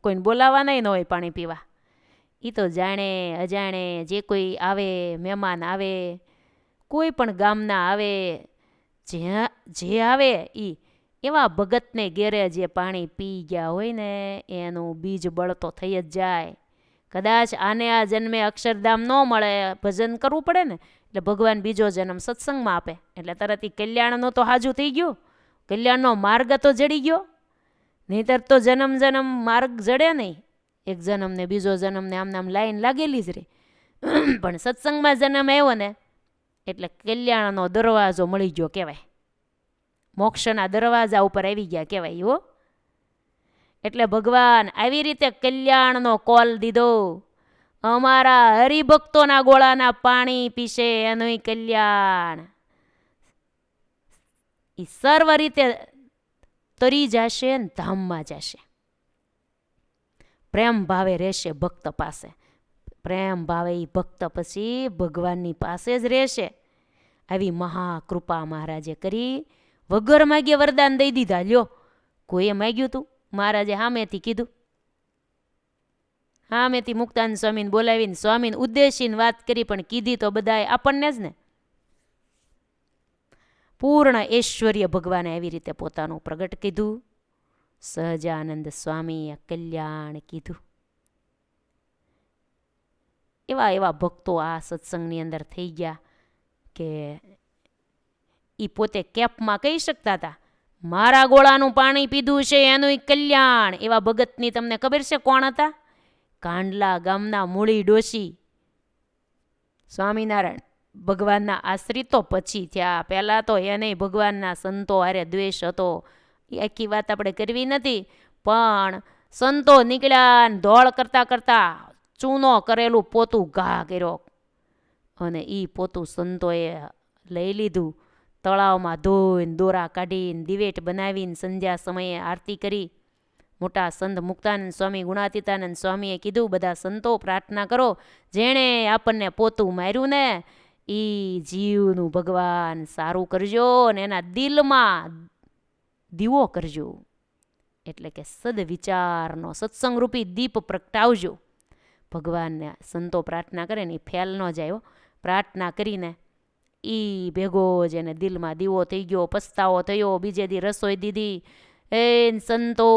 કોઈને બોલાવવા નહીં ન હોય પાણી પીવા. એ તો જાણે અજાણે જે કોઈ આવે, મહેમાન આવે, કોઈ પણ ગામના આવે, જે આવે એ એવા ભગતને ઘેરે જે પાણી પી ગયા હોય ને એનું બીજ બળતો થઈ જ જાય. કદાચ આને આ જન્મે અક્ષરધામ ન મળે, ભજન કરવું પડે ને, એટલે ભગવાન બીજો જન્મ સત્સંગમાં આપે, એટલે તરત એ કલ્યાણનું તો હાજુ થઈ ગયું, કલ્યાણનો માર્ગ તો જડી ગયો. નહીંતર તો જન્મ જન્મ માર્ગ જડે નહીં, એક જન્મ ને બીજો જન્મ ને આમ લાઈન લાગેલી જ રહે. પણ સત્સંગમાં જન્મ આવ્યો ને એટલે કલ્યાણનો દરવાજો મળી ગયો કહેવાય, મોક્ષના દરવાજા ઉપર આવી ગયા કહેવાય હો. એટલે ભગવાન આવી રીતે કલ્યાણનો કોલ દીધો, અમારા હરિભક્તોના ગોળાના પાણી પીશે એનું કલ્યાણ. એ સર્વ રીતે તરી જશે ને ધામમાં જશે. પ્રેમ ભાવે રહેશે ભક્ત પાસે, પ્રેમ ભાવે એ ભક્ત પછી ભગવાનની પાસે જ રહેશે. આવી મહાકૃપા મહારાજે કરી, વગર માગ્યે વરદાન દઈ દીધા. લ્યો, કોઈએ માગ્યું તું, મહારાજે સામેથી કીધું. સામેથી મુક્તાનંદ સ્વામીને બોલાવીને સ્વામીને ઉદ્દેશીને વાત કરી, પણ કીધી તો બધાએ આપણને જ ને. પૂર્ણ ઐશ્વર્ય ભગવાને આવી રીતે પોતાનું પ્રગટ કીધું. સહજાનંદ સ્વામીએ કલ્યાણ કીધું. એવા એવા ભક્તો આ સત્સંગની અંદર થઈ ગયા કે એ પોતે કેપમાં કહી શકતા હતા, મારા ગોળાનું પાણી પીધું છે એનું કલ્યાણ. એવા ભગતની તમને ખબર છે કોણ હતા? કાંડલા ગામના મૂળી ડોશી. સ્વામિનારાયણ ભગવાનના આશ્રિત તો પછી થયા, પહેલાં તો એને ભગવાનના સંતો હારે દ્વેષ હતો. એ આખી વાત આપણે કરવી નથી, પણ સંતો નીકળ્યા ને દોડ કરતાં કરતાં ચૂનો કરેલું પોતું ઘા કર્યો, અને એ પોતું સંતોએ લઈ લીધું. તળાવમાં ધોઈને દોરા કાઢીને દિવેટ બનાવીને સંધ્યા સમયે આરતી કરી. મોટા સંત મુક્તાનંદ સ્વામી ગુણાતીતાનંદ સ્વામીએ કીધું, બધા સંતો પ્રાર્થના કરો, જેણે આપણને પોતું માર્યું ને એ જીવનું ભગવાન સારું કરજો અને એના દિલમાં દીવો કરજો. એટલે કે સદવિચારનો સત્સંગરૂપી દીપ પ્રગટાવજો. ભગવાનને સંતો પ્રાર્થના કરે ને એ ફેલ ન જાય. પ્રાર્થના કરીને એ ભેગો જ એને દિલમાં દીવો થઈ ગયો, પસ્તાવો થયો. બીજે દી રસોઈ દીધી, એ સંતો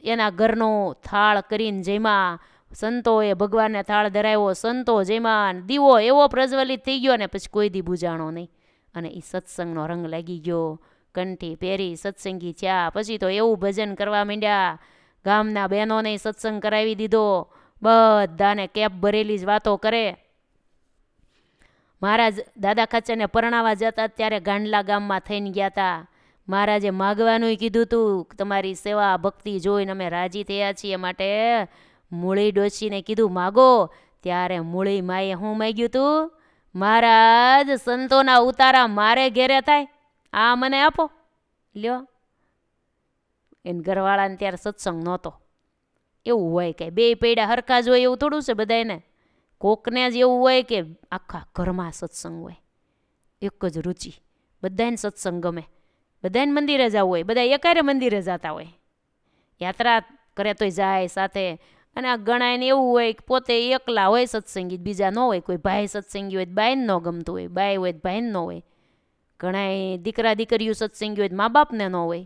એના ઘરનો થાળ કરીને જેમાં સંતોએ ભગવાનને થાળ ધરાવ્યો, સંતો જેમાં દીવો એવો પ્રજ્વલિત થઈ ગયો ને પછી કોઈ દી બુજાણો નહીં. અને એ સત્સંગનો રંગ લાગી ગયો, કંઠી પહેરી સત્સંગી થયા. પછી તો એવું ભજન કરવા માંડ્યા, ગામના બહેનોને સત્સંગ કરાવી દીધો, બધાને કેપ ભરેલી જ વાતો કરે. મહારાજ દાદા ખાચરને પરણાવા જતા ત્યારે ગાંડલા ગામમાં થઈને ગયા હતા. મહારાજે માગવાનું કીધું હતું, તમારી સેવા ભક્તિ જોઈને અમે રાજી થયા છીએ, માટે મૂળી ડોશીને કીધું માગો, ત્યારે મૂળી માએ શું માગ્યું તું? મહારાજ સંતોના ઉતારા મારે ઘેરે થાય, આ મને આપો. લ્યો, એને ઘરવાળાને ત્યારે સત્સંગ નહોતો. એવું હોય કે બે પૈડા હરખા જ હોય એવું થોડું છે બધાને. કોકને જ એવું હોય કે આખા ઘરમાં સત્સંગ હોય, એક જ રુચિ, બધાને સત્સંગ ગમે, બધાને મંદિરે જવું હોય, બધા એકારે મંદિરે જતા હોય, યાત્રા કરે તોય જાય સાથે. અને આ ગણાયને એવું હોય કે પોતે એકલા હોય સત્સંગી, બીજા ન હોય, કોઈ ભાઈ સત્સંગી હોય તો બાઈને ન ગમતું હોય, બાઈ હોય તો ભાઈને ન હોય, ઘણાય દીકરા દીકરીઓ સત્સંગી હોય તો મા બાપને ન હોય,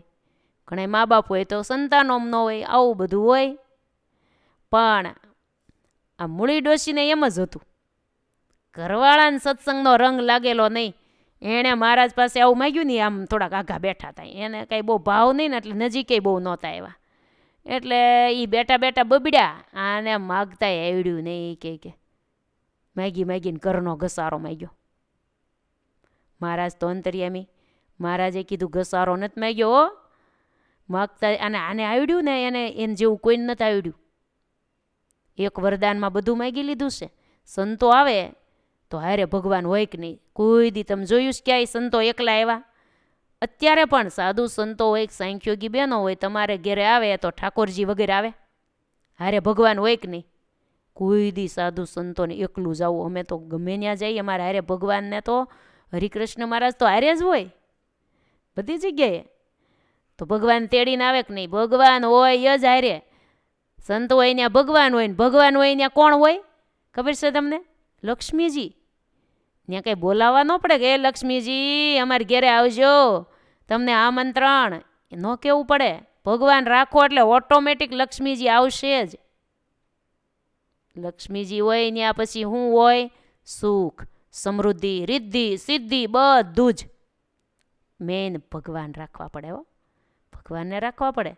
ઘણા મા બાપ હોય તો સંતાનો ન હોય, આવું બધું હોય. પણ આ મૂળી ડોશીને એમ જ હતું, ઘરવાળાને સત્સંગનો રંગ લાગેલો નહીં. એણે મહારાજ પાસે આવું માગ્યું ને, આમ થોડાક આઘા બેઠા હતા, એને કાંઈ બહુ ભાવ નહીં ને, એટલે નજીકે બહુ નહોતા આવ્યા. એટલે એ બેઠા બેઠા બબડ્યા, આને માગતા આવડ્યું નહીં, કે માગી માગીને ઘરનો ઘસારો માગ્યો. મહારાજ તો અંતર્યામી, મહારાજે કીધું ઘસારો નથી માગ્યો હો, માગતા આને આવડ્યું ને, એને જેવું કોઈને નથી આવડ્યું. એક વરદાનમાં બધું માગી લીધું છે. સંતો આવે તો હારે ભગવાન હોય કે નહીં, કોઈ દી તમે જોયું છે ક્યાંય સંતો એકલા આવ્યા? અત્યારે પણ સાધુ સંતો હોય, સાંખ્યોગી બહેનો હોય, તમારે ઘેરે આવે તો ઠાકોરજી વગેરે આવે, હારે ભગવાન હોય કે નહીં? કોઈ દી સાધુ સંતોને એકલું જવું. અમે તો ગમે ત્યાં જઈએ, અમારે હારે ભગવાનને તો હરિકૃષ્ણ મહારાજ તો હારે જ હોય બધી જગ્યાએ. તો ભગવાન તેડીને આવે કે નહીં? ભગવાન હોય જ હારે. સંત હોય ત્યાં ભગવાન હોય, ને ભગવાન હોય ત્યાં કોણ હોય ખબર છે તમને? લક્ષ્મીજી. ત્યાં કંઈ બોલાવવા ન પડે કે એ લક્ષ્મીજી અમારે ઘેરે આવજો, તમને આમંત્રણ ન કહેવું પડે. ભગવાન રાખો એટલે ઓટોમેટિક લક્ષ્મીજી આવશે જ. લક્ષ્મીજી હોય ત્યાં પછી શું હોય? સુખ, સમૃદ્ધિ, રિદ્ધિ, સિદ્ધિ, બધું જ. મેન ભગવાન રાખવા પડે હો, ભગવાનને રાખવા પડે.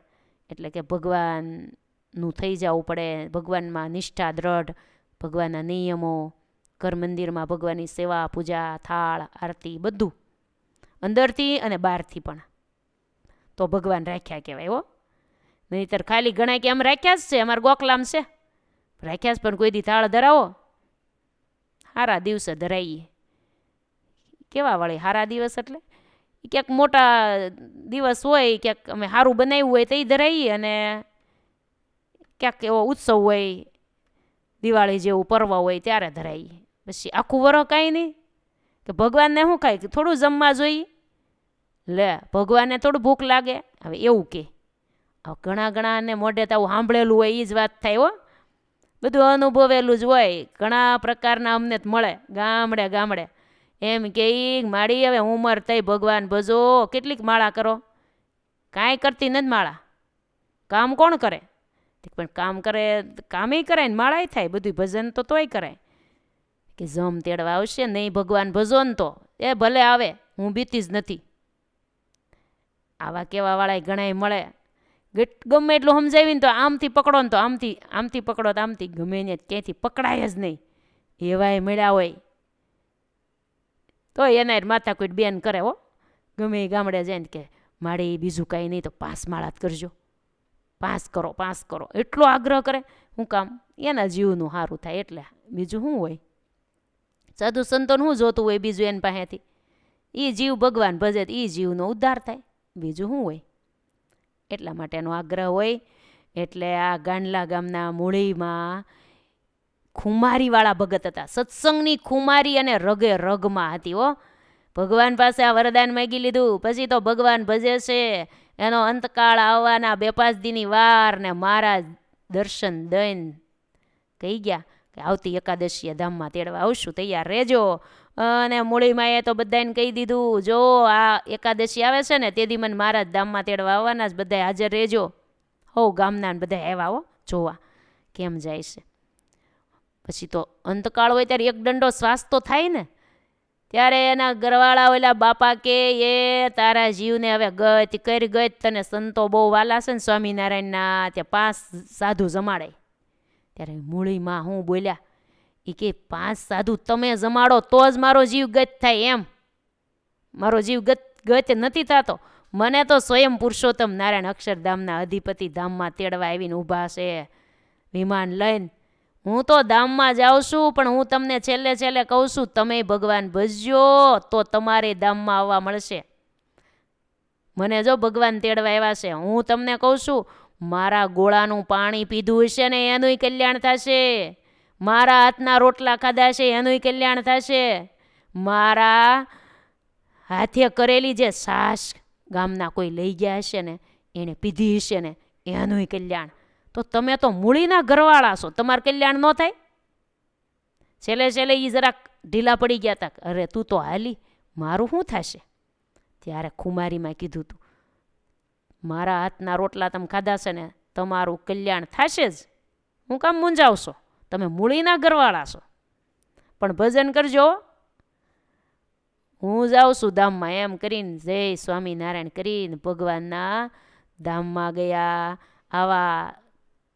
એટલે કે ભગવાનનું થઈ જવું પડે, ભગવાનમાં નિષ્ઠા દ્રઢ, ભગવાનના નિયમો, ઘર મંદિરમાં ભગવાનની સેવા પૂજા, થાળ આરતી બધું અંદરથી અને બહારથી પણ, તો ભગવાન રાખ્યા કહેવાય હો. નહીંતર ખાલી ગણાય કે આમ રાખ્યા જ છે, અમારે ગોખલામ છે, રાખ્યા જ પણ કોઈ દી થાળ ધરાવો, સારા દિવસે ધરાવીએ. કેવા વળી સારા દિવસ? એટલે ક્યાંક મોટા દિવસ હોય, ક્યાંક અમે સારું બનાવ્યું હોય તો એ ધરાવીએ, અને ક્યાંક એવો ઉત્સવ હોય, દિવાળી જેવું પર્વ હોય ત્યારે ધરાવીએ. પછી આખું વરહ કાંઈ નહીં કે ભગવાનને શું કાંઈ થોડું જમવા જોઈએ? લે, ભગવાનને થોડું ભૂખ લાગે? હવે એવું કે ઘણા ઘણાને મોઢે તો આવું સાંભળેલું હોય એ જ વાત થાય હો, બધું અનુભવેલું જ હોય. ઘણા પ્રકારના અમને મળે ગામડે ગામડે, એમ કે માડી હવે ઉંમર થઈ, ભગવાન ભજો, કેટલીક માળા કરો? કાંઈ કરતી નથી માળા, કામ કોણ કરે? પણ કામ કરે, કામે કરાય ને માળાય થાય, બધું ભજન તો તોય કરાય. કે જમ તેડવા આવશે નહીં ભગવાન ભજો ને તો એ ભલે આવે, હું બીતી જ નથી. આવા કેવાવાળા ઘણાય મળે. ગમે એટલું સમજાવીને તો આમથી પકડો ને તો આમથી, આમથી પકડો તો આમથી, ગમે ને ક્યાંયથી પકડાય જ નહીં એવાય મળ્યા હોય. તો એના માથાકૂટ બેન કરે હો, ગમે એ ગામડે જાય ને કે મારે બીજું કાંઈ નહીં તો 5 માળા જ કરજો, 5 કરો, 5 કરો, એટલો આગ્રહ કરે. શું કામ? એના જીવનું સારું થાય એટલે, બીજું શું હોય? સાધુ સંતોને શું જોતું હોય બીજું એની પાસેથી? એ જીવ ભગવાન ભજે, એ જીવનો ઉદ્ધાર થાય, બીજું શું હોય? એટલા માટેનો આગ્રહ હોય. એટલે આ ગાંડલા ગામના મૂળીમાં ખુમારીવાળા ભગત હતા, સત્સંગની ખુમારી અને રગે રગમાં હતી હો. ભગવાન પાસે આ વરદાન માગી લીધું, પછી તો ભગવાન ભજે છે. એનો અંતકાળ આવવાના 2-5 દીની વાર ને મહારાજ દર્શન દઈને કહી ગયા કે આવતી એકાદશીએ ધામમાં તેડવા આવશું, તૈયાર રહેજો. અને મૂળીમાએ તો બધાને કહી દીધું, જો આ એકાદશી આવે છે ને તે દી મને મહારાજ ધામમાં તેડવા આવવાના જ, બધા હાજર રહેજો. હો ગામના બધા આવ્યા હો જોવા કેમ જાય છે. પછી તો અંતકાળ હોય ત્યારે એક દંડો શ્વાસ તો થાય ને, ત્યારે એના ઘરવાળા ઓલા બાપા કે એ તારા જીવને હવે ગત કરી ગત, તને સંતો બહુ વાલા છે ને સ્વામિનારાયણના, ત્યાં 5 સાધુ જમાડે. ત્યારે મૂળીમાં હું બોલ્યા, એ કે 5 સાધુ તમે જમાડો તો જ મારો જીવ ગત થાય, એમ મારો જીવ ગત નથી થતો. મને તો સ્વયં પુરુષોત્તમ નારાયણ અક્ષરધામના અધિપતિ ધામમાં તેડવા આવીને ઊભા છે વિમાન લઈને. હું તો ધામમાં જાઉં છું, પણ હું તમને છેલ્લે છેલ્લે કહું છું, તમે ભગવાન ભજજો તો તમારે ધામમાં આવવા મળશે. મને જો ભગવાન તેડવા આવ્યા છે. હું તમને કહું છું, મારા ગોળાનું પાણી પીધું હશે ને એનુંય કલ્યાણ થશે. મારા હાથના રોટલા ખાધા છે એનુંય કલ્યાણ થશે. મારા હાથે કરેલી જે છાશ ગામના કોઈ લઈ ગયા હશે ને એને પીધી હશે ને એનુંય કલ્યાણ. તો તમે તો મૂળીના ઘરવાળા છો, તમારે કલ્યાણ ન થાય? છેલ્લે છેલ્લે એ જરાક ઢીલા પડી ગયા હતા. અરે તું તો હાલી, મારું શું થશે? ત્યારે ખુમારીમાં કીધું તું, મારા હાથના રોટલા તમે ખાધા છે ને તમારું કલ્યાણ થશે જ. હું કામ મૂંઝાવશો? તમે મૂળીના ઘરવાળા છો. પણ ભજન કરજો. હું જાઉં છું ધામમાં એમ કરીને જય સ્વામિનારાયણ કરીને ભગવાનના ધામમાં ગયા. આવા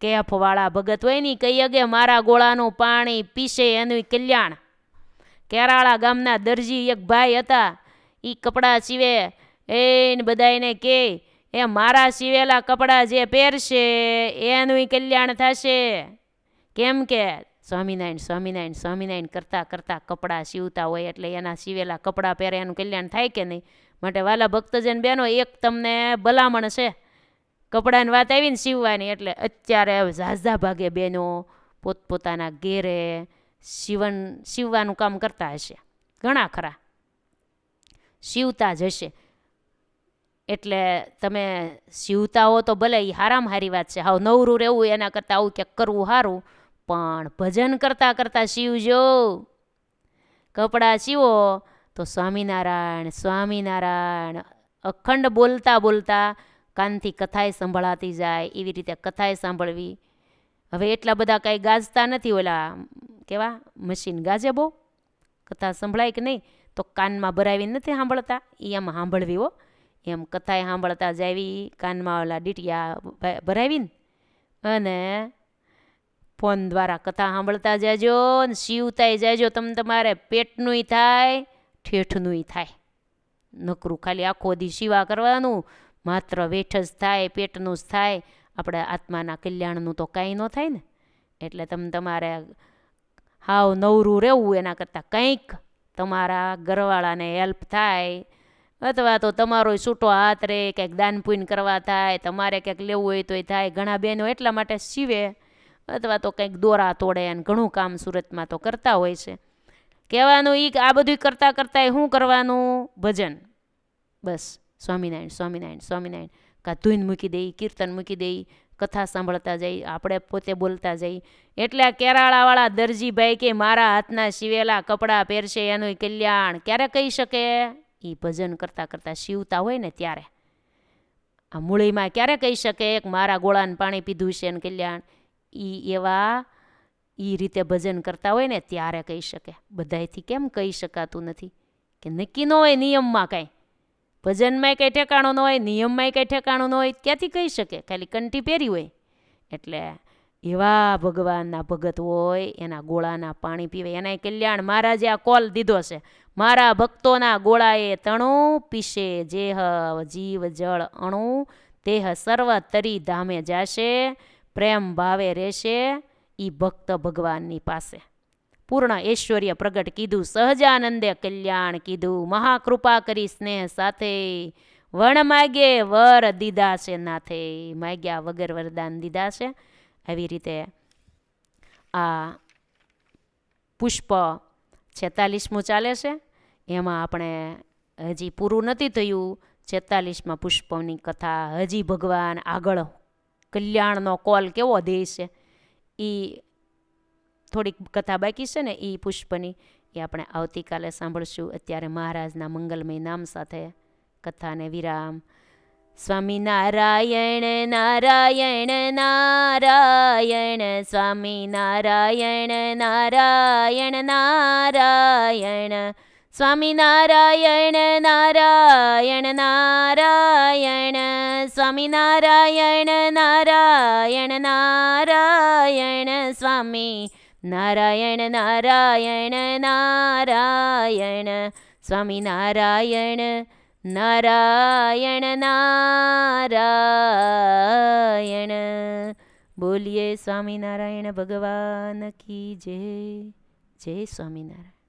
કેફવાળા ભગત હોય ને કઈ અગે મારા ગોળાનું પાણી પીશે એનું કલ્યાણ. કેરાળા ગામના દરજી એક ભાઈ હતા, એ કપડાં સીવે. એને બધાને કે એ મારા સીવેલા કપડાં જે પહેરશે એનું કલ્યાણ થશે. કેમ કે સ્વામિનારાયણ સ્વામિનારાયણ સ્વામિનારાયણ કરતાં કરતાં કપડાં સીવતા હોય એટલે એના સીવેલા કપડાં પહેરે એનું કલ્યાણ થાય કે નહીં? માટે વાલા ભક્તજન બહેનો, એક તમને ભલામણ છે. કપડાની વાત આવીને સીવવાની, એટલે અત્યારે ઝાઝા ભાગે બહેનો પોતપોતાના ઘેરે સીવવાનું કામ કરતા હશે. ઘણા ખરા સીવતા જ હશે. એટલે તમે સીવતા હો તો ભલે એ હારામાં હારી વાત છે. હાવ નવરું રહેવું એના કરતાં આવું ક્યાંક કરવું સારું. પણ ભજન કરતાં કરતાં સીવજો. કપડાં સીવો તો સ્વામિનારાયણ સ્વામિનારાયણ અખંડ બોલતા બોલતા કાનથી કથાએ સંભળાતી જાય. એવી રીતે કથાએ સાંભળવી. હવે એટલા બધા કાંઈ ગાજતા નથી, ઓલા કેવા મશીન ગાજે બહુ. કથા સંભળાય કે નહીં તો કાનમાં ભરાવીને નથી સાંભળતા, એ એમ સાંભળવી હો. એમ કથાએ સાંભળતા જાવી, કાનમાં ઓલા ડીટિયા ભરાવીને, અને ફોન દ્વારા કથા સાંભળતા જાજો ને સીવતાય જાજો. તમારે પેટનુંય થાય ઠેઠનુંય થાય. નકરું ખાલી આખો દી સીવા કરવાનું, માત્ર વેઠ જ થાય, પેટનું જ થાય. આપણે આત્માના કલ્યાણનું તો કાંઈ ન થાય ને. એટલે તમારે હાવ નવરું રહેવું એના કરતાં કંઈક તમારા ઘરવાળાને હેલ્પ થાય, અથવા તો તમારો છૂટો હાથ રહે, કંઈક દાન પુણ્ય કરવા થાય, તમારે કંઈક લેવું હોય તોય થાય. ઘણા બહેનો એટલા માટે સીવે, અથવા તો કંઈક દોરા તોડે અને ઘણું કામ સુરતમાં તો કરતા હોય છે. કહેવાનું એ આ બધું કરતાં કરતાં શું કરવાનું? ભજન. બસ સ્વામિનારાયણ સ્વામિનારાયણ સ્વામિનારાયણ. કાં ધૂન મૂકી દઈ, કીર્તન મૂકી દઈ, કથા સાંભળતા જઈ, આપણે પોતે બોલતા જઈ. એટલે આ કેરાળાવાળા દરજીભાઈ કે મારા હાથના સીવેલા કપડાં પહેરશે એનું કલ્યાણ ક્યારે કહી શકે? એ ભજન કરતાં કરતાં સીવતા હોય ને ત્યારે. આ મૂળીમાં ક્યારે કહી શકે કે મારા ગોળાને પાણી પીધું છે એનું કલ્યાણ? એ રીતે ભજન કરતા હોય ને ત્યારે કહી શકે. બધાયથી કેમ કહી શકાતું નથી? કે નક્કી ન હોય નિયમમાં કાંઈ. ભજનમાંય કંઈ ઠેકાણું ન હોય, નિયમમાંય કંઈ ઠેકાણું ન હોય, ક્યાંથી કહી શકે? ખાલી કંઠી પહેરી હોય. એટલે એવા ભગવાનના ભગત હોય એના ગોળાના પાણી પીવે એના કલ્યાણ. મહારાજે આ કોલ દીધો છે, મારા ભક્તોના ગોળાએ તણું પીશે જેહ જીવ જળ અણુ તેહ સર્વ તરી ધામે જાશે પ્રેમ ભાવે રહેશે ઈ ભક્ત ભગવાનની પાસે. પૂર્ણ ઐશ્વર્ય પ્રગટ કીધું, સહજાનંદે કલ્યાણ કીધું, મહાકૃપા કરી સ્નેહ સાથે વણ માગે વર દીધા છે નાથે. માગ્યા વગર વરદાન દીધા છે. આવી રીતે આ પુષ્પ 46મું ચાલે છે. એમાં આપણે હજી પૂરું નથી થયું. 46મા પુષ્પની કથા હજી ભગવાન આગળ કલ્યાણનો કોલ કેવો દે છે એ થોડીક કથા બાકી છે ને એ પુષ્પની, એ આપણે આવતીકાલે સાંભળશું. અત્યારે મહારાજના મંગલમય નામ સાથે કથાને વિરામ. સ્વામિનારાયણ નારાયણ નારાયણ સ્વામિનારાયણ નારાયણ નારાયણ સ્વામિનારાયણ નારાયણ નારાયણ સ્વામિનારાયણ નારાયણ નારાયણ સ્વામી નારાયણ નારાયણ નારાયણ સ્વામિનારાયણ નારાયણ નારાયણ. બોલીએ સ્વામિનારાયણ ભગવાન કી જય. જય સ્વામિનારાયણ.